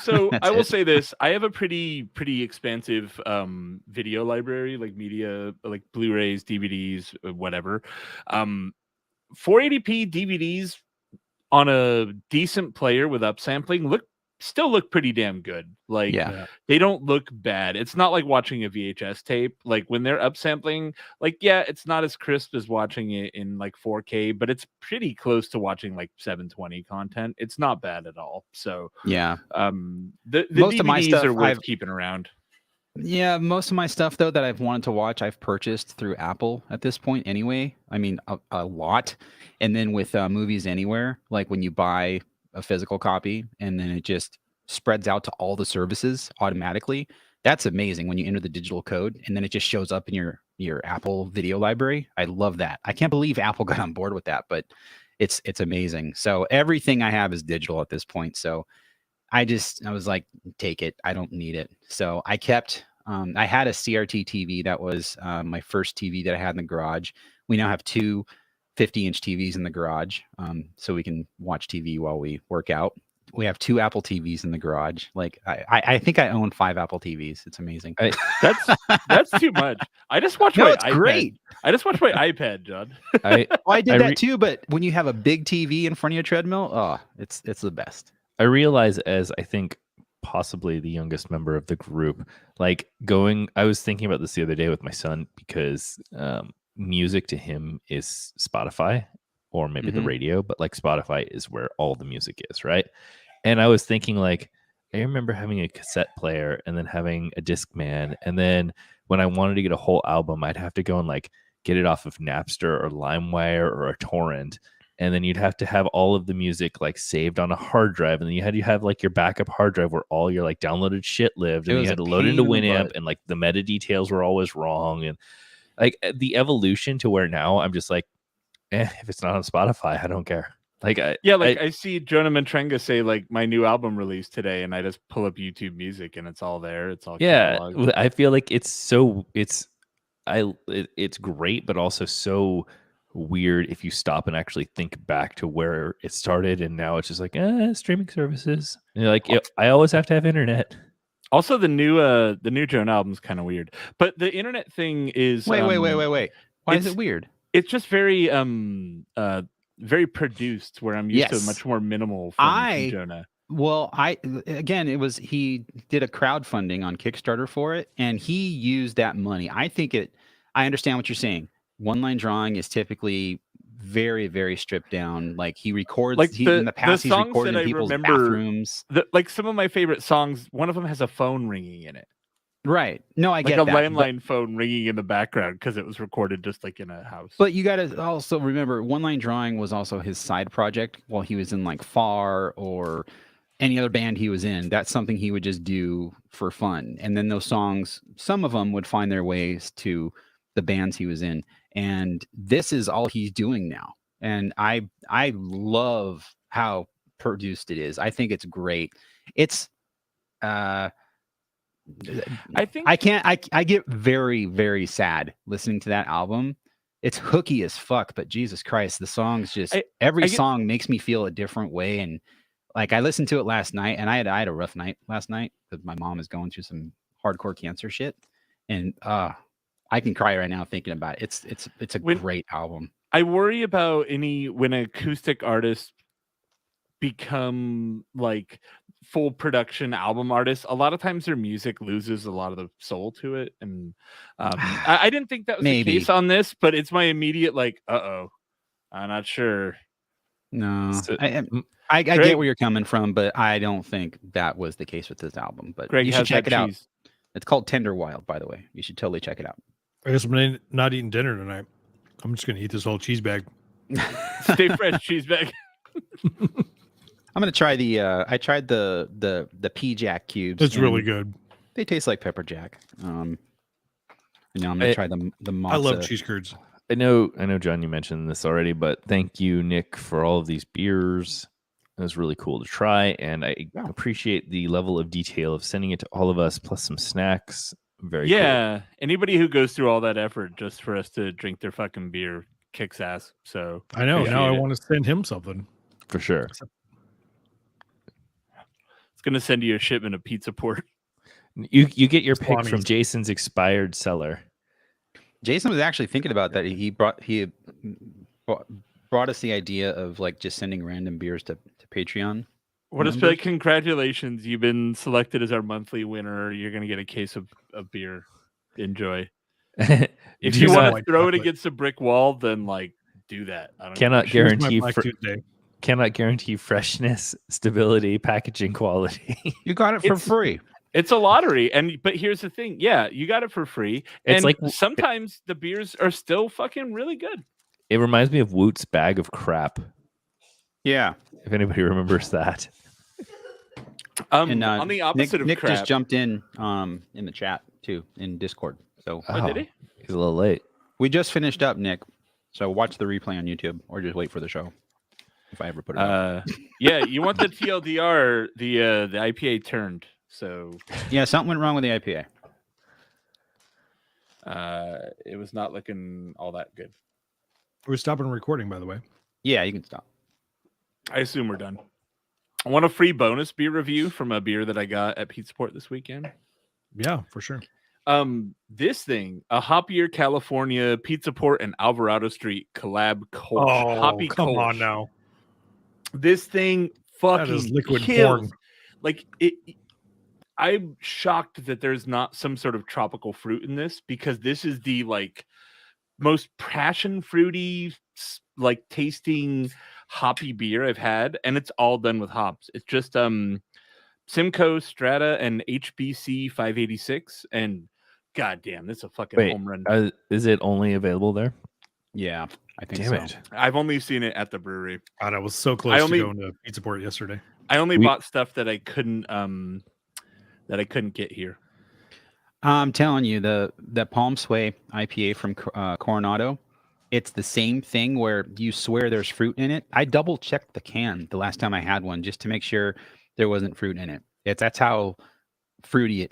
So I will say this: I have a pretty expansive video library, like media, like Blu-rays, DVDs, whatever. 480p DVDs on a decent player with upsampling look still look pretty damn good. Like Yeah. they don't look bad. It's not like watching a VHS tape. Like when they're upsampling, like yeah, it's not as crisp as watching it in like 4K, but it's pretty close to watching like 720 content. It's not bad at all. So Yeah. the Most of my DVDs stuff are worth keeping around. Yeah, most of my stuff though that I've wanted to watch, I've purchased through Apple at this point anyway. I mean, a lot. And then with Movies Anywhere, like when you buy a physical copy and then it just spreads out to all the services automatically. That's amazing when you enter the digital code and then it just shows up in your Apple video library. I love that. I can't believe Apple got on board with that, but it's amazing. So everything I have is digital at this point. So I was like, take it. I don't need it. So I kept, I had a CRT TV that was my first TV that I had in the garage. We now have two 50-inch TVs in the garage, so we can watch TV while we work out. We have two Apple TVs in the garage. Like I think I own 5 Apple TVs. It's amazing. That's too much. I just watch No, my it's iPad. great. I just watch my iPad, John. I did that too, but when you have a big TV in front of your treadmill, oh, it's the best. I realize, as I think possibly the youngest member of the group, like I was thinking about this the other day with my son, because music to him is Spotify or maybe the radio, but like Spotify is where all the music is, right? And I was thinking, like, I remember having a cassette player and then having a Discman, and then when I wanted to get a whole album, I'd have to go and like get it off of Napster or LimeWire or a torrent. And then you'd have to have all of the music like saved on a hard drive, and then you have like your backup hard drive where all your like downloaded shit lived, and you had to load into Winamp, and like the meta details were always wrong, and like the evolution to where now I'm just like, if it's not on Spotify, I don't care. Like I see Jonah Matrenga say like my new album released today, and I just pull up YouTube Music and it's all there. It's all cataloged. I feel like it's great, but also so weird if you stop and actually think back to where it started, and now it's just like streaming services. And you're like, I always have to have internet. Also, the new Jonah album's kind of weird, but the internet thing is wait. Why is it weird? It's just very very produced, where I'm used to much more minimal from Jonah. Well, he did a crowdfunding on Kickstarter for it, and he used that money. I understand what you're saying. One line drawing is typically very, very stripped down. Like he records, like in the past, he's recorded in people's bathrooms. Like some of my favorite songs, one of them has a phone ringing in it. Right. No, I get that. Like a landline phone ringing in the background because it was recorded just like in a house. But you got to also remember, One Line Drawing was also his side project while he was in like FAR or any other band he was in. That's something he would just do for fun. And then those songs, some of them would find their ways to the bands he was in. And this is all he's doing now. And I love how produced it is. I think it's great. It's I get very, very sad listening to that album. It's hooky as fuck, but Jesus Christ, the songs just every song makes me feel a different way. And like I listened to it last night, and I had a rough night last night because my mom is going through some hardcore cancer shit. And I can cry right now thinking about it. It's a great album. I worry about when acoustic artists become like full production album artists. A lot of times their music loses a lot of the soul to it. And I didn't think that was the case on this, but it's my immediate like, I'm not sure. No, I get where you're coming from, but I don't think that was the case with this album. But Greg, you should check it out. It's called Tender Wild, by the way. You should totally check it out. I guess I'm not eating dinner tonight. I'm just going to eat this whole cheese bag. Stay fresh cheese bag. I'm going to try I tried the P-Jack cubes. It's really good. They taste like pepper jack. And now I'm going to try the matzo. I love cheese curds. I know, John, you mentioned this already, but thank you, Nick, for all of these beers. It was really cool to try, and I appreciate the level of detail of sending it to all of us, plus some snacks. Very cool. Anybody who goes through all that effort just for us to drink their fucking beer kicks ass. So I know. Now I want to send him something. For sure. It's going to send you a shipment of pizza port. You get your pick from Jason's expired cellar. Jason was actually thinking about that. He brought us the idea of like just sending random beers to Patreon. What is like? Congratulations, you've been selected as our monthly winner. You're gonna get a case of beer. Enjoy. If you want to throw it against a brick wall, then like do that. I don't cannot guarantee Tuesday. Cannot guarantee freshness, stability, packaging quality. You got it for free. It's a lottery, but here's the thing. Yeah, you got it for free. It's and like sometimes the beers are still fucking really good. It reminds me of Woot's bag of crap. Yeah, if anybody remembers that. On the opposite of Nick crap, just jumped in the chat too in Discord. So did he? He's a little late. We just finished up, Nick. So watch the replay on YouTube or just wait for the show. If I ever put it up. Yeah, you want the TLDR, the IPA turned. So yeah, something went wrong with the IPA. It was not looking all that good. We're stopping recording, by the way. Yeah, you can stop. I assume we're done. I want a free bonus beer review from a beer that I got at Pizza Port this weekend. Yeah, for sure. This thing, a Hoppier California Pizza Port and Alvarado Street collab Kolsch. Oh, Hoppy come Kolsch. on now. This thing fucking that is liquid kills. porn. Like it. I'm shocked that there's not some sort of tropical fruit in this, because this is the like most passion fruity, like tasting hoppy beer I've had, and it's all done with hops. It's just Simcoe Strata and HBC 586, and goddamn, this is a fucking home run. Is it only available there? Yeah, I think Damn so. it. I've only seen it at the brewery. God, I was so close to going to Pizza Port yesterday. I only bought stuff that I couldn't get here. I'm telling you, the Palm Sway IPA from Coronado, it's the same thing where you swear there's fruit in it. I double checked the can the last time I had one just to make sure there wasn't fruit in it. That's how fruity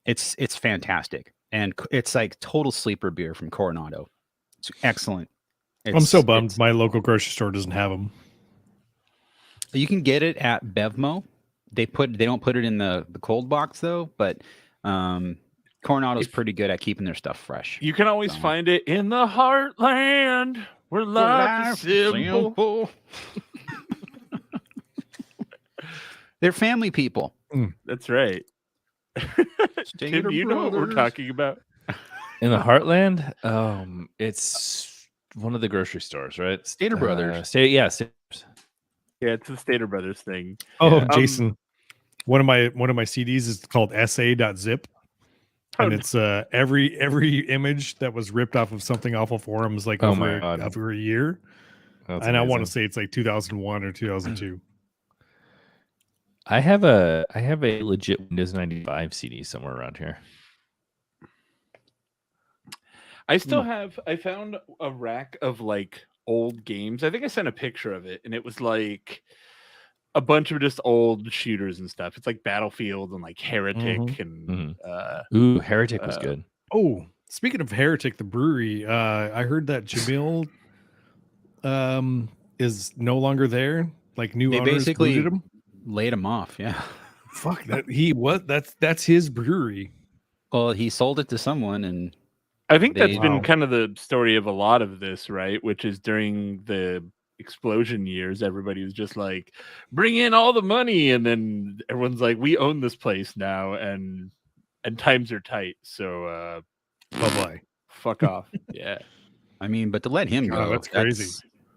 it's fantastic, and it's like total sleeper beer from Coronado. It's excellent. I'm so bummed my local grocery store doesn't have them. You can get it at Bevmo. They don't put it in the cold box though, but Coronado's pretty good at keeping their stuff fresh. You can always find it in the heartland where life is simple. They're family people. That's right. Tim, you know what we're talking about? In the heartland? It's one of the grocery stores, right? Stater Brothers. Yeah, it's the Stater Brothers thing. Oh, yeah. Jason. One of my CDs is called SA.zip. And it's every image that was ripped off of something awful forums like over a year. That's and amazing. I want to say it's like 2001 or 2002. I have a legit Windows 95 CD somewhere around here. I still have. I found a rack of like old games. I think I sent a picture of it, and it was like a bunch of just old shooters and stuff. It's like Battlefield and like Heretic and ooh, Heretic was good. Oh, speaking of Heretic, the brewery, I heard that Jamil is no longer there. Like new owners basically booted him. Laid him off. Yeah. Fuck that. That's his brewery. Well, he sold it to someone, and I think that's been kind of the story of a lot of this, right? Which is during the explosion years, everybody was just like, bring in all the money, and then everyone's like, we own this place now, and times are tight, so bye-bye. Fuck off. Yeah. I mean, but to let him go, that's crazy.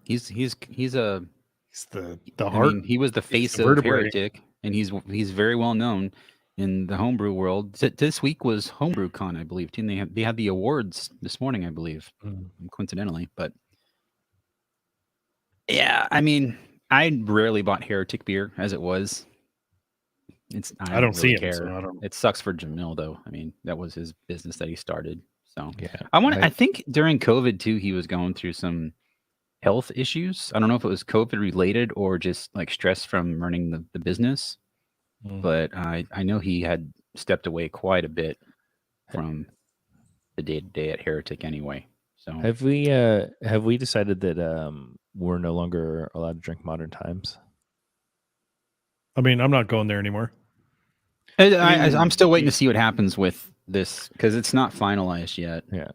He's the heart. He was the face of Heretic, and he's very well known in the homebrew world. This week was Homebrew Con, I believe, too. And they had the awards this morning, I believe, coincidentally. But yeah, I mean, I rarely bought Heretic beer as it was. I don't see care. it. So It sucks for Jamil, though. I mean, that was his business that he started. So yeah, I think during COVID too, he was going through some health issues. I don't know if it was COVID related or just like stress from running the business. But I know he had stepped away quite a bit from the day-to-day at Heretic anyway. So have we decided that we're no longer allowed to drink Modern Times? I mean, I'm not going there anymore. I'm still waiting to see what happens with this because it's not finalized yet. Yeah.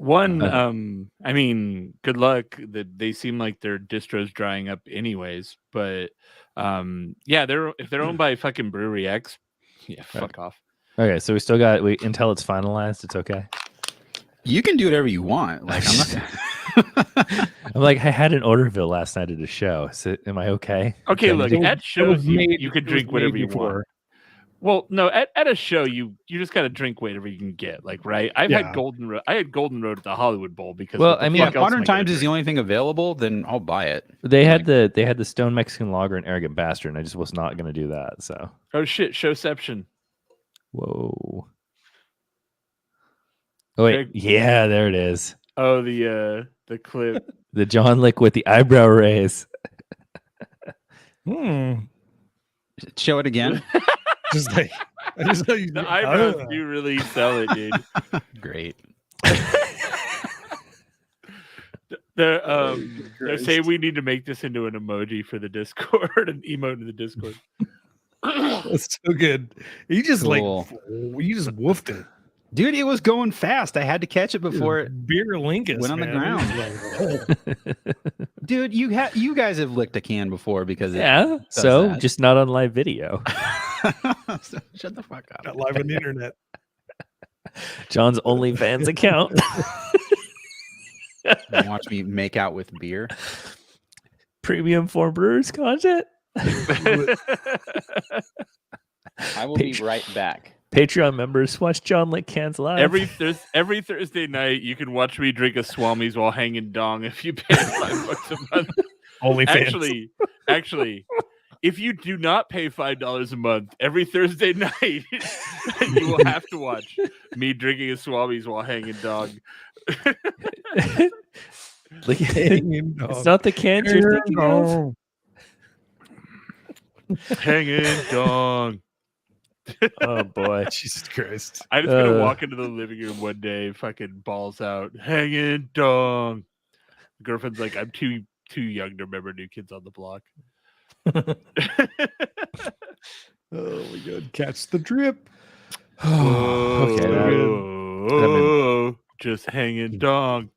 I mean, good luck. That they seem like their distro's drying up anyways. But yeah, if they're owned by fucking Brewery X, yeah, fuck off. Okay, so we still got until it's finalized. It's okay. You can do whatever you want. Like I'm not. I'm like, I had an Orderville last night at a show. So am I okay? Okay, Can I look, do- at shows you can drink whatever you want. Well, no, at a show you just gotta drink whatever you can get. Like, right? I had Golden Road at the Hollywood Bowl because I mean, if Modern Times is the only thing available, then I'll buy it. They had the Stone Mexican Lager and Arrogant Bastard, and I just was not going to do that. So. Oh shit! Showception. Whoa. Oh wait, yeah, there it is. Oh, the clip. The John Lick with the eyebrow raise. Show it again. Just like the eyebrows do really sell it, dude. Great. They say we need to make this into an emoji for the Discord, an emote in the Discord. That's so good. You just you just woofed it. Dude, it was going fast. I had to catch it before it Beer Linkus went on the ground. Dude, you guys have licked a can before because so just not on live video. So, shut the fuck up. Not live on the internet. John's OnlyFans account. Watch me make out with beer. Premium for Brewers content. I will be right back. Patreon members watch John lick cans live. Every Thursday night, you can watch me drink a Swamis while hanging dong if you pay $5 a month. OnlyFans. Actually, if you do not pay $5 a month, every Thursday night, you will have to watch me drinking a Swamis while hanging dong. It's not the cans you're thinking of. Hanging dong. Oh boy, Jesus Christ! I'm just gonna walk into the living room one day, fucking balls out, hanging dong. The girlfriend's like, I'm too young to remember New Kids on the Block. Oh my god, catch the drip. Okay, just hanging dong.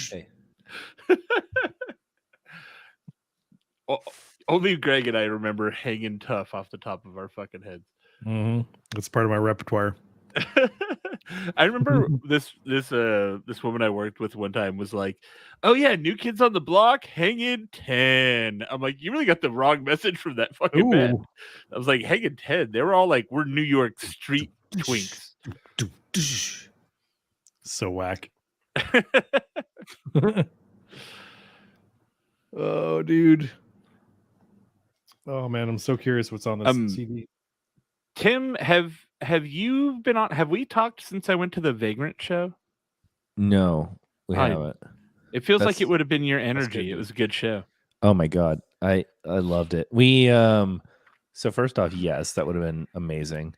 Hey. Only Greg and I remember hanging tough off the top of our fucking heads. Mm-hmm. That's part of my repertoire. I remember this woman I worked with one time was like, "Oh yeah, New Kids on the Block, hanging 10." I'm like, "You really got the wrong message from that fucking band." I was like, "Hanging 10." They were all like, "We're New York street twinks." So whack. Oh, dude. Oh man, I'm so curious what's on this CD. Tim, have you been on? Have we talked since I went to the Vagrant show? No, we haven't. It feels like it would have been your energy. It was a good show. Oh my god, I loved it. We so first off, yes, that would have been amazing.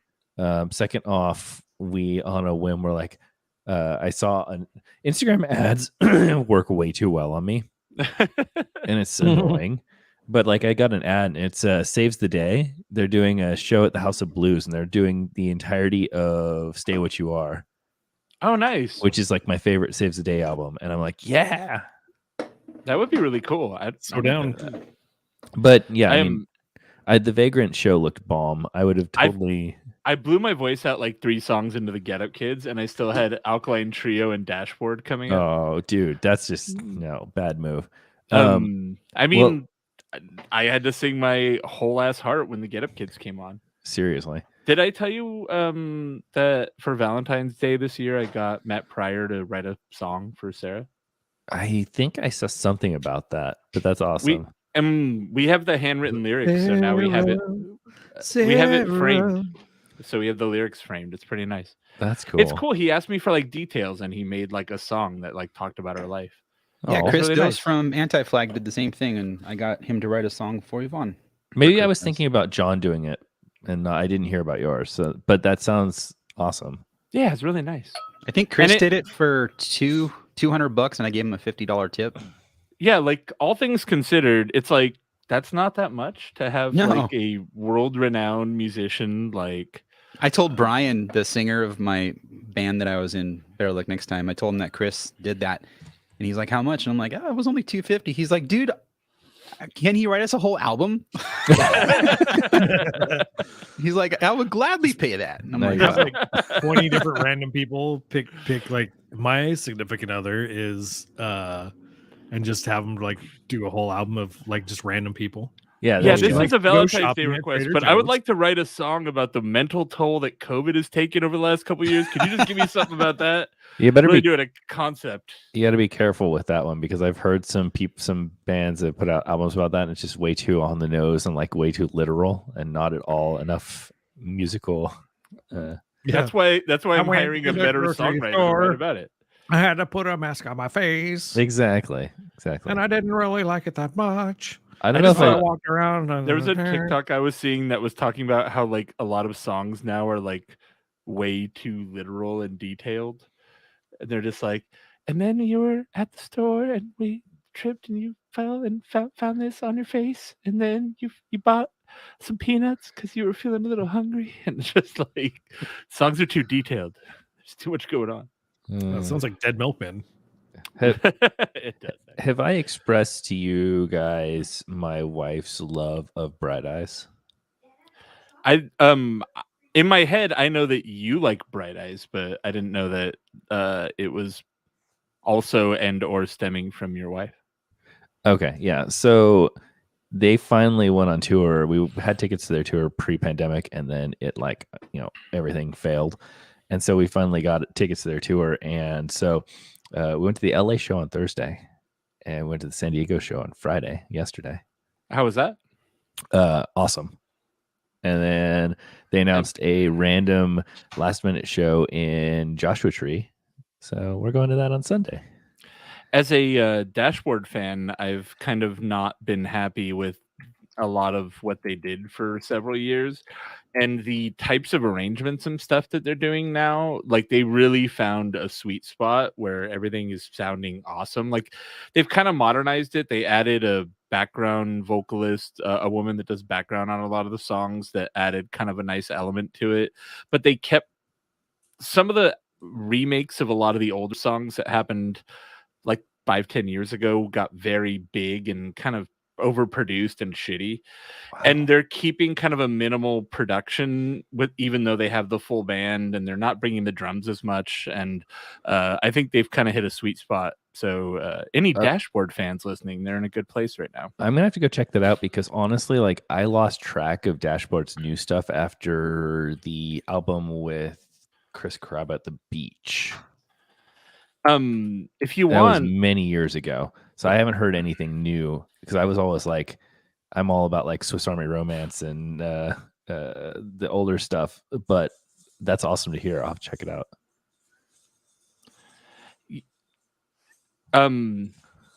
Second off, we on a whim were like, I saw an Instagram ads work way too well on me, and it's annoying. But like I got an ad and it's Saves the Day. They're doing a show at the House of Blues and they're doing the entirety of Stay What You Are. Oh, nice. Which is like my favorite Saves the Day album. And I'm like, yeah. That would be really cool. I'd so down. But yeah, I mean, the Vagrant show looked bomb. I would have totally... I blew my voice out like 3 songs into the Get Up Kids and I still had Alkaline Trio and Dashboard coming up. Oh, dude, that's just bad move. I mean... I had to sing my whole ass heart when the Get Up Kids came on. Seriously. Did I tell you that for Valentine's Day this year, I got Matt Pryor to write a song for Sarah? I think I saw something about that, but that's awesome. We have the handwritten lyrics, so now we have it. We have it framed. So we have the lyrics framed. It's pretty nice. That's cool. It's cool. He asked me for like details and he made like a song that like talked about our life. Yeah, Chris Dills from Anti-Flag did the same thing, and I got him to write a song for Yvonne. Maybe I was thinking about John doing it, and I didn't hear about yours. So, but that sounds awesome. Yeah, it's really nice. I think Chris did it for $200, and I gave him a $50 tip. Yeah, like all things considered, it's like that's not that much to have like a world-renowned musician like I told Brian, the singer of my band that I was in, Better Luck Next Time, I told him that Chris did that. And he's like, how much? And I'm like, oh, it was only $250. He's like, dude, can he write us a whole album? He's like, I would gladly pay that. And I'm like, Have like 20 different random people pick like my significant other is and just have them like do a whole album of like just random people. Yeah, Yeah, there this you go. is a Go Valentine's Day shopping at request, Trader but I would Joe's. like to write a song about the mental toll that COVID has taken over the last couple of years. Could you just give me something about that? You better Really be. doing a concept. You got to be careful with that one because I've heard some bands that put out albums about that, and it's just way too on the nose and like way too literal and not at all enough musical. That's why I'm went hiring to a the better grocery songwriter to store. write about it. I had to put a mask on my face, Exactly. and I didn't really like it that much. I don't know if So I I. walked around. And There was a TikTok I was seeing that was talking about how like a lot of songs now are like way too literal and detailed. And they're just like, and then you were at the store and we tripped and you fell and found this on your face. And then you bought some peanuts because you were feeling a little hungry. And it's just like songs are too detailed. There's too much going on. That sounds like Dead Milkman. It does. Have I expressed to you guys my wife's love of Bright Eyes? I in my head I know that you like Bright Eyes, but I didn't know that it was also and or stemming from your wife. Okay, yeah. So they finally went on tour. We had tickets to their tour pre-pandemic, and then it everything failed, and so we finally got tickets to their tour. And so we went to the LA show on Thursday, and went to the San Diego show on Friday. Yesterday, How was that? awesome. And then they announced a random last-minute show in Joshua Tree, so we're going to that on Sunday. As a Dashboard fan, I've kind of not been happy with a lot of what they did for several years, and the types of arrangements and stuff that they're doing now. Like they really found a sweet spot where everything is sounding awesome. Like they've kind of modernized it. They added a background vocalist, a woman that does background on a lot of the songs, that added kind of a nice element to it. But they kept some of the remakes of a lot of the older songs that happened like 5-10 years ago got very big and kind of overproduced and shitty. And they're keeping kind of a minimal production with, even though they have the full band, and they're not bringing the drums as much. And I think they've kind of hit a sweet spot. So any Dashboard fans listening, they're in a good place right now. I'm gonna have to go check that out because honestly, like I lost track of Dashboard's new stuff after the album with Chris Crab at the Beach. If you That was want, many years ago, so I haven't heard anything new because I was always like, I'm all about like Swiss Army Romance and the older stuff. But that's awesome to hear. I'll have to check it out.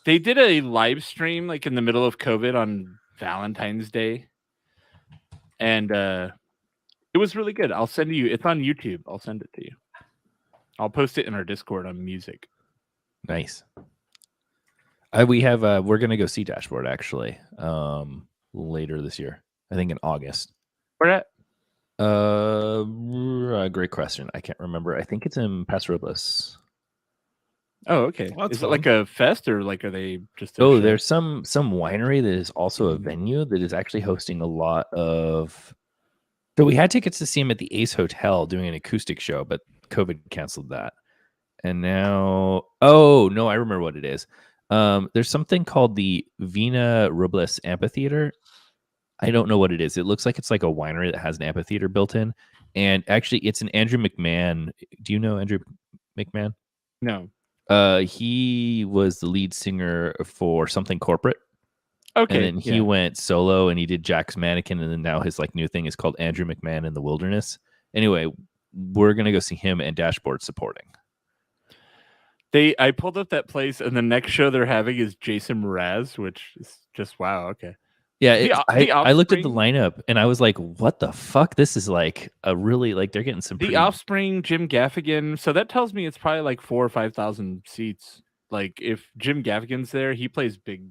they did a live stream like in the middle of COVID on Valentine's Day, and it was really good. I'll send you. It's on YouTube. I'll send it to you. I'll post it in our Discord on music. Nice. We have we're gonna go see Dashboard actually later this year. I think in August. Where at? Great question. I can't remember. I think it's in Paso Robles. Oh, okay. Well, that's Is it like a fest or like are they just? A Oh, show? there's some winery that is also a venue that is actually hosting a lot of. So we had tickets to see him at the Ace Hotel doing an acoustic show, but COVID canceled that. And now, oh no, I remember what it is. There's something called the Vina Robles Amphitheater. I don't know what it is. It looks like it's like a winery that has an amphitheater built in. And actually, it's an Andrew McMahon. Do you know Andrew McMahon? No. He was the lead singer for Something Corporate. Okay. And then he went solo and he did Jack's Mannequin. And then now his like new thing is called Andrew McMahon in the Wilderness. Anyway, we're going to go see him and Dashboard supporting. I pulled up that place, and the next show they're having is Jason Mraz, which is just wow. Okay. Yeah, I looked at the Offspring- lineup and I was like, what the fuck? This is like a really like they're getting some The Offspring, Jim Gaffigan. So that tells me it's probably like 4,000 or 5,000 seats. Like if Jim Gaffigan's there, he plays big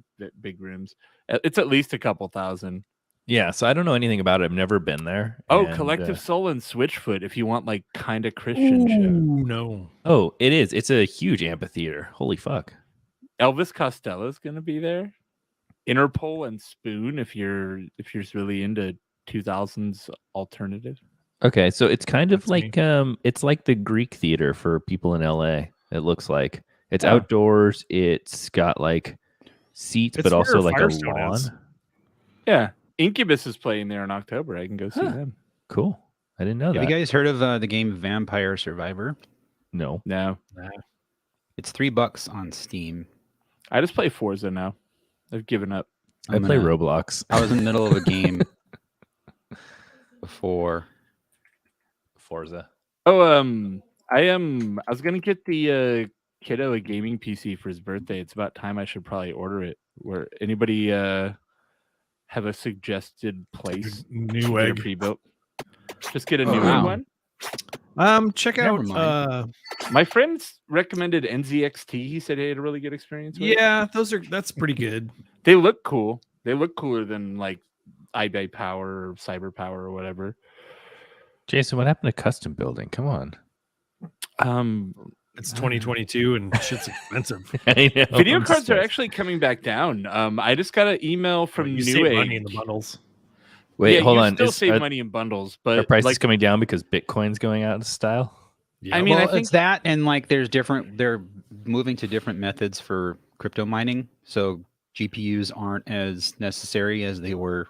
rooms. It's at least a couple thousand. Yeah, so I don't know anything about it. I've never been there. Oh, and, Collective Soul and Switchfoot. If you want like kind of Christian shit. Ooh, no. Oh, it is. It's a huge amphitheater. Holy fuck. Elvis Costello's gonna be there. Interpol and Spoon. If you're really into 2000s alternative. Okay, so it's kind of That's me. like it's like the Greek theater for people in LA. It looks like it's Oh. outdoors. It's got like seats, It's but also where like a Firestone lawn. is. Yeah, Incubus is playing there in October. I can go see Huh. them. Cool. I didn't know Have that. you guys heard of the game Vampire Survivor? No. No, It's $3 on Steam. I just play Forza now. I've given up. I I'm play gonna- Roblox. I was in the middle of a game before. Forza. Oh, I was gonna get the kiddo a gaming PC for his birthday. It's about time I should probably order it. Where anybody have a suggested place New to get a egg. pre-built? Just get a new wow. one. Check Never out. mind. My friends recommended NZXT. He said he had a really good experience with it. Yeah, that's pretty good. They look cool. They look cooler than like eBay Power or Cyber Power or whatever. Jason, what happened to custom building? Come on. It's 2022 and shit's expensive. I know, Video I'm cards are stressed. actually coming back down. I just got an email from you New save Age. money in the bundles. Wait, yeah, hold you on. still Is, save are, money in bundles, are but prices like, coming down because Bitcoin's going out of style? Yeah. I mean, Well, I think it's that, and like there's different. They're moving to different methods for crypto mining, so GPUs aren't as necessary as they were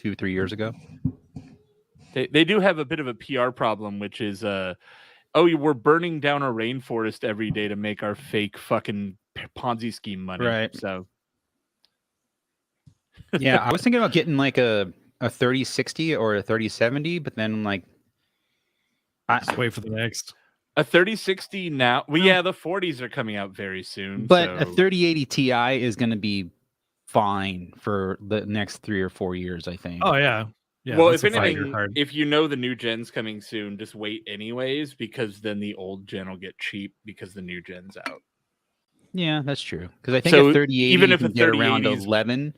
2-3 years ago. they do have a bit of a PR problem, which is we're burning down a rainforest every day to make our fake fucking Ponzi scheme money. Right. So Yeah, I was thinking about getting like a 3060 or a 3070, but then like Just wait for the next. a 3060 now. Well, yeah, the 40s are coming out very soon. but so. a 3080 Ti is going to be fine for the next 3 or 4 years, I think. Oh yeah. Yeah. well, that's if a 5-year anything, card. if you know the new gen's coming soon, just wait anyways, because then the old gen will get cheap because the new gen's out. Yeah, that's true. Because I think So a 3080 even if you a can get around 3080 is- 11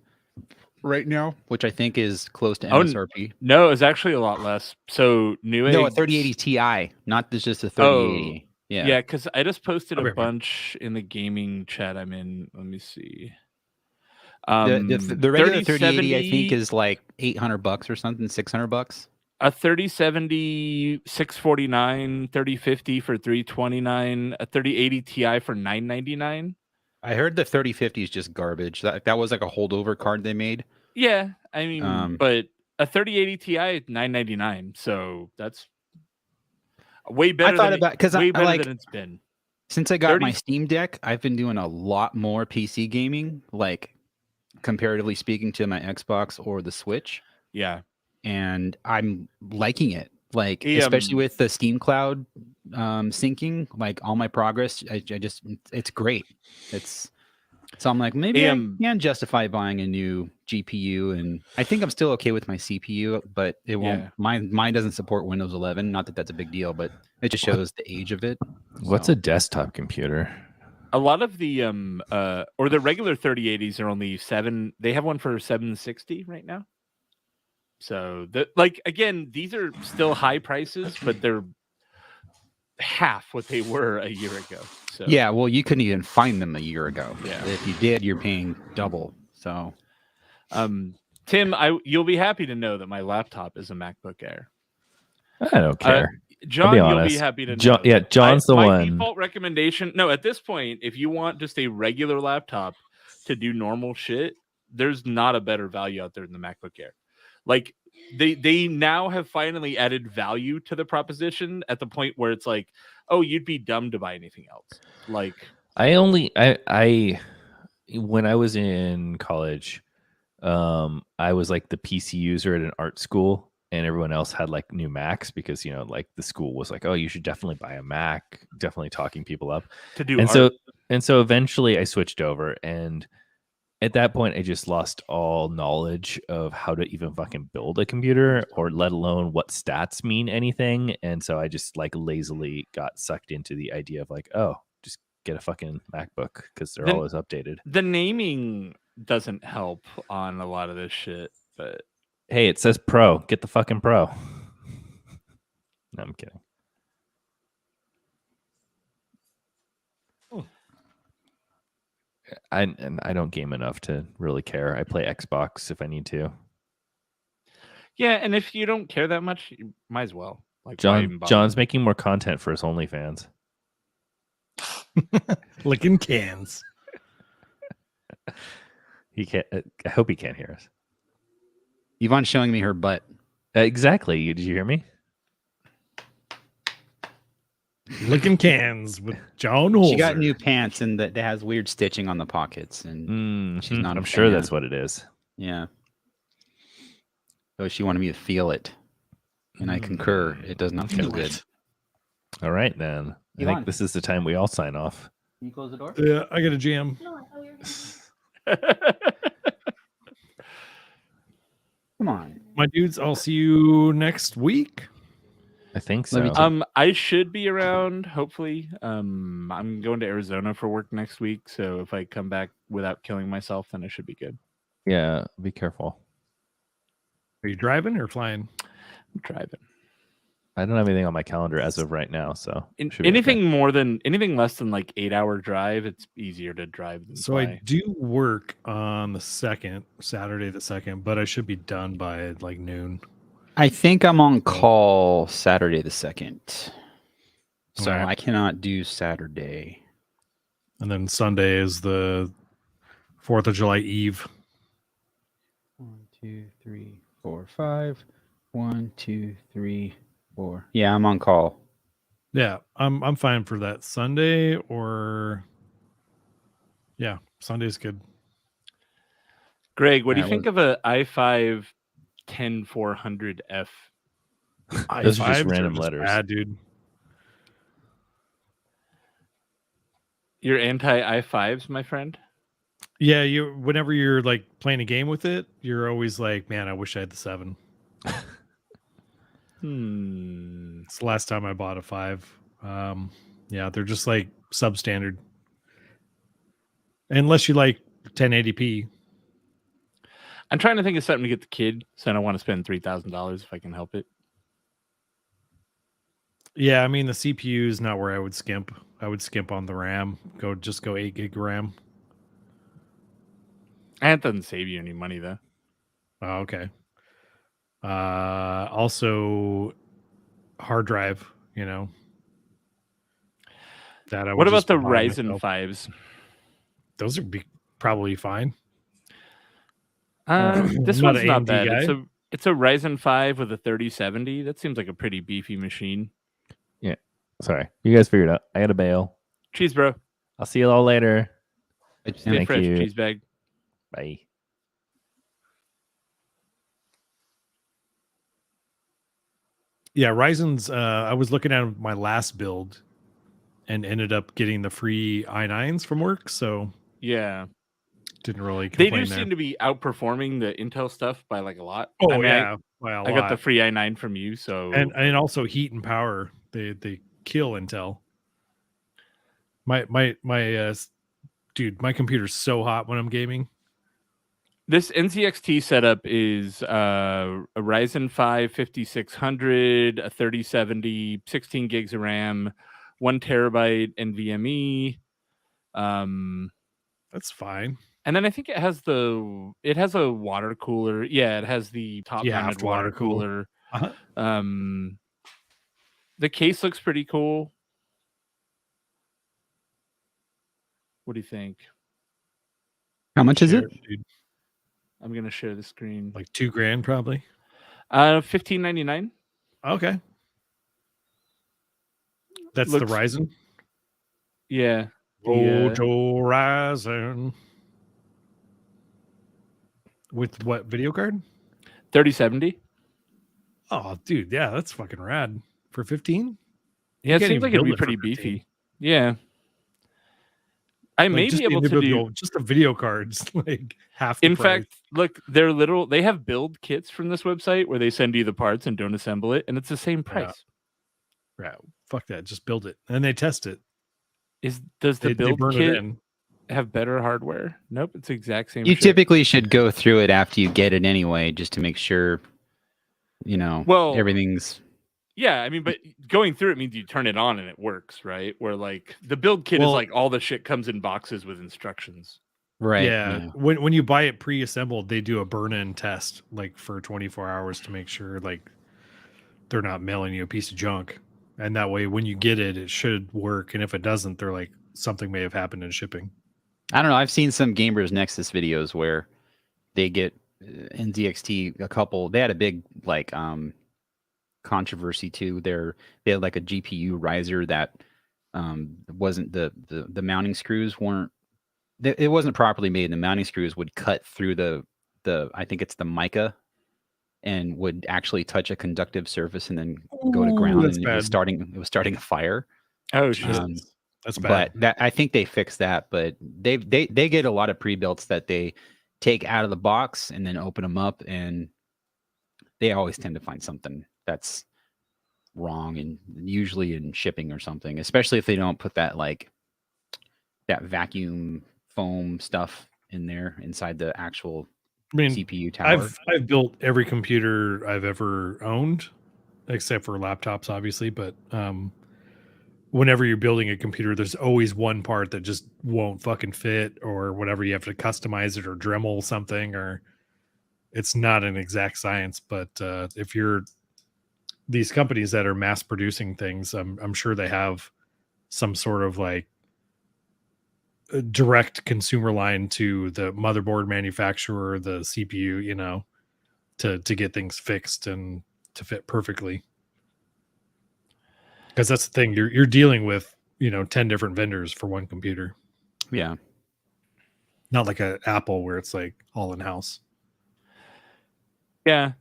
right now, which I think is close to Oh, MSRP. No, it's actually a lot less. So new No, a Age- 3080 Ti, not just a 3080. Yeah, because I just posted I'll be a right back. bunch in the gaming chat I'm in. Let me see. The regular 3080 I 3070 think is like $800 or something, $600. a 3070 649, 3050 for 329, a 3080 Ti for 999. I heard the 3050 is just garbage. That was like a holdover card they made. Yeah, I mean, but a 3080 Ti at 999, so that's way better. thought about- 'cause way I better like- than it's been. Since I got my 30 Steam Deck, I've been doing a lot more PC gaming, like comparatively speaking to my Xbox or the Switch, Yeah, and I'm liking it. Like He, especially with the Steam Cloud syncing, like all my progress, I just it's great. So I'm like, maybe I can justify buying a new GPU, and I think I'm still okay with my CPU, but it won't. Yeah. Mine doesn't support Windows 11. Not that that's a big deal, but it just shows the age of it. What's So- a desktop computer? a lot of the or the regular 3080s are only 7. They have one for 760 right now. So again, these are still high prices, but they're half what they were a year ago. So Yeah, well, you couldn't even find them a year ago. Yeah. If you did, you're paying double. So Tim, you'll be happy to know that my laptop is a MacBook Air. I don't care. John, be you'll be honest. happy to know. John- yeah, that John's the my one. default recommendation. No, at this point, if you want just a regular laptop to do normal shit, there's not a better value out there than the MacBook Air. Like they now have finally added value to the proposition at the point where it's like, oh, you'd be dumb to buy anything else. Like I when I was in college, I was like the PC user at an art school, and everyone else had like new Macs because like the school was like, oh, you should definitely buy a Mac, definitely talking people up. to do And art. so eventually I switched over, and at that point I just lost all knowledge of how to even fucking build a computer, or let alone what stats mean anything. And so I just like lazily got sucked into the idea of like, oh, just get a fucking MacBook because they're Then- always updated. The naming doesn't help on a lot of this shit, but Hey, it says Pro. Get the fucking Pro. No, I'm kidding. I don't game enough to really care. I play Xbox if I need to. Yeah, and if you don't care that much, you might as well. Like, why even bother? John's making more content for his OnlyFans. Licking cans. He can't. I hope he can't hear us. Yvonne's showing me her butt. Exactly. Did you hear me? Licking cans with John Holzer. She got new pants and that has weird stitching on the pockets, and she's not. I'm sure that's what it is. Yeah. So she wanted me to feel it, and I concur. It does not feel good. All right, then. I think this is the time we all sign off. Can you close the door? Yeah, I got a jam. Come on, my dudes. I'll see you next week. I think so. I should be around, hopefully. I'm going to Arizona for work next week, so if I come back without killing myself, then I should be good. Yeah, be careful. Are you driving or flying? I'm driving. I don't have anything on my calendar as of right now, so anything less than like 8-hour drive, it's easier to drive than so fly. I do work on the 2nd, Saturday the 2nd, but I should be done by like noon. I think I'm on call Saturday the 2nd, so Right. I cannot do Saturday. And then Sunday is the 4th of July Eve. 1, 2, 3, 4, 5. 1, 2, 3, 4. Yeah, I'm on call. Yeah, I'm fine for that Sunday or yeah, Sunday's good. Greg, what do you think of a i5 10400F? Those are just random letters. Bad, dude. You're anti i5s, my friend? Yeah, whenever you're like playing a game with it, you're always like, man, I wish I had the 7. It's the last time I bought a 5. Yeah, they're just like substandard. Unless you like 1080p. I'm trying to think of something to get the kid, so I don't want to spend $3,000 if I can help it. Yeah, I mean the CPU is not where I would skimp. I would skimp on the RAM. Go 8 gig RAM. And it doesn't save you any money though. Oh, okay. Also, hard drive. That I. What about the Ryzen 5s? Those would be probably fine. This Not one's an not AMD bad. guy. It's a Ryzen 5 with a 3070. That seems like a pretty beefy machine. Yeah. Sorry. You guys figured it out. I got to bail. Cheese, bro. I'll see you all later. Stay fresh, you. cheese bag. Bye. Yeah, Ryzen's. I was looking at my last build, and ended up getting the free i9s from work. So yeah, didn't really. They complain do there. seem to be outperforming the Intel stuff by like a lot. Oh I mean, yeah, by a I got the lot. free i9 from you, so and also heat and power. They kill Intel. My dude, my computer's so hot when I'm gaming. this NCXT setup is a Ryzen 5 5600, a 3070, 16 gigs of RAM, 1 terabyte NVMe. That's fine. And then I think it has a water cooler. Yeah, it has the top mounted water cooler. Uh-huh. The case looks pretty cool. What do you think? How much is it? Dude, I'm gonna share the screen. like $2,000 probably. $15.99. Okay. That's Looks- the Ryzen. Yeah. Rojo Ryzen. With what video card? 3070. Oh, dude, yeah, that's fucking rad. For 15? Yeah, You it can't seems even like it'd build be it for pretty 15. beefy. Yeah. I may just be able to do. individual- just the video cards, like half the In price. fact, look, they have build kits from this website where they send you the parts and don't assemble it, and it's the same price. Right, fuck that, just build it. And they test it. Does the They build burn it kit in. have better hardware? Nope, it's the exact same. You shit. typically should go through it after you get it anyway, just to make sure, Well, everything's. Yeah, I mean, but going through it means you turn it on and it works, right? Where like the build kit is like all the shit comes in boxes with instructions. Right. Yeah. When you buy it pre-assembled, they do a burn-in test like for 24 hours to make sure like they're not mailing you a piece of junk. And that way when you get it, it should work. And if it doesn't, they're like something may have happened in shipping. I don't know. I've seen some Gamers Nexus videos where they get in DXT a couple. They had a big like controversy too. They had like a GPU riser that wasn't the mounting screws weren't. It wasn't properly made. The mounting screws would cut through the I think it's the mica, and would actually touch a conductive surface and then go to ground. That's And bad. it was starting a fire. Oh shit. That's bad. But I think they fixed that. But they get a lot of pre-builts that they take out of the box and then open them up, and they always tend to find something that's wrong, and usually in shipping or something. Especially if they don't put that that vacuum foam stuff in there inside the actual CPU tower. I've built every computer I've ever owned, except for laptops, obviously. But whenever you're building a computer, there's always one part that just won't fucking fit, or whatever. You have to customize it or Dremel something, or it's not an exact science. But if you're these companies that are mass producing things, I'm sure they have some sort of like a direct consumer line to the motherboard manufacturer, the CPU, to get things fixed and to fit perfectly. Because that's the thing, you're dealing with 10 different vendors for one computer. Yeah, not like a Apple where it's like all in house. Yeah.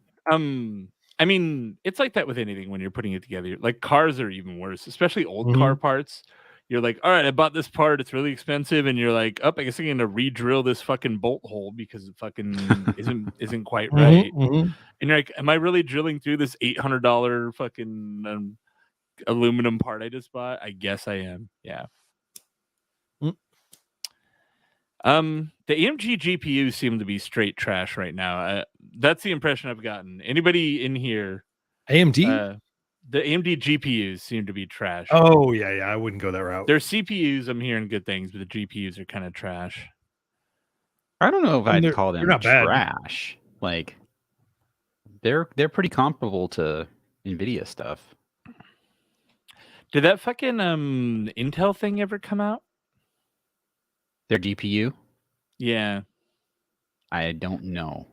I mean, it's like that with anything when you're putting it together. Like cars are even worse, especially old car parts. You're like, all right, I bought this part. It's really expensive. And you're like, I guess I'm going to re-drill this fucking bolt hole because it fucking isn't quite right. And you're like, am I really drilling through this $800 fucking aluminum part I just bought? I guess I am. Yeah. The AMG GPUs seem to be straight trash right now. That's the impression I've gotten. Anybody in here? AMD? The AMD GPUs seem to be trash. Oh, yeah. I wouldn't go that route. Their CPUs, I'm hearing good things, but the GPUs are kind of trash. I don't know if I'd call them not bad. trash. Like, they're pretty comparable to NVIDIA stuff. Did that fucking Intel thing ever come out? Their GPU? Yeah. I don't know.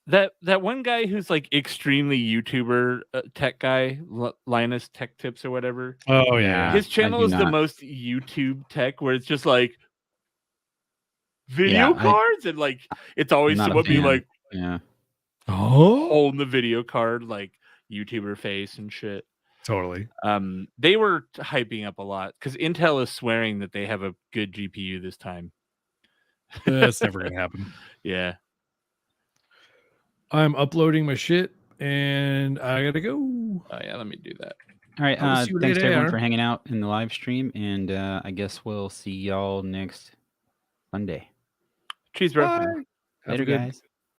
That one guy who's like extremely YouTuber tech guy, Linus Tech Tips or whatever. Oh yeah, his channel is the most YouTube tech, where it's just like video cards and like it's always someone being like, holding the video card like YouTuber face and shit. Totally. They were hyping up a lot because Intel is swearing that they have a good GPU this time. That's never gonna happen. Yeah. I'm uploading my shit and I gotta go. Oh yeah, let me do that. All right. Thanks to everyone for hanging out in the live stream, and I guess we'll see y'all next Monday. Cheers, bro. Bye. Later, guys.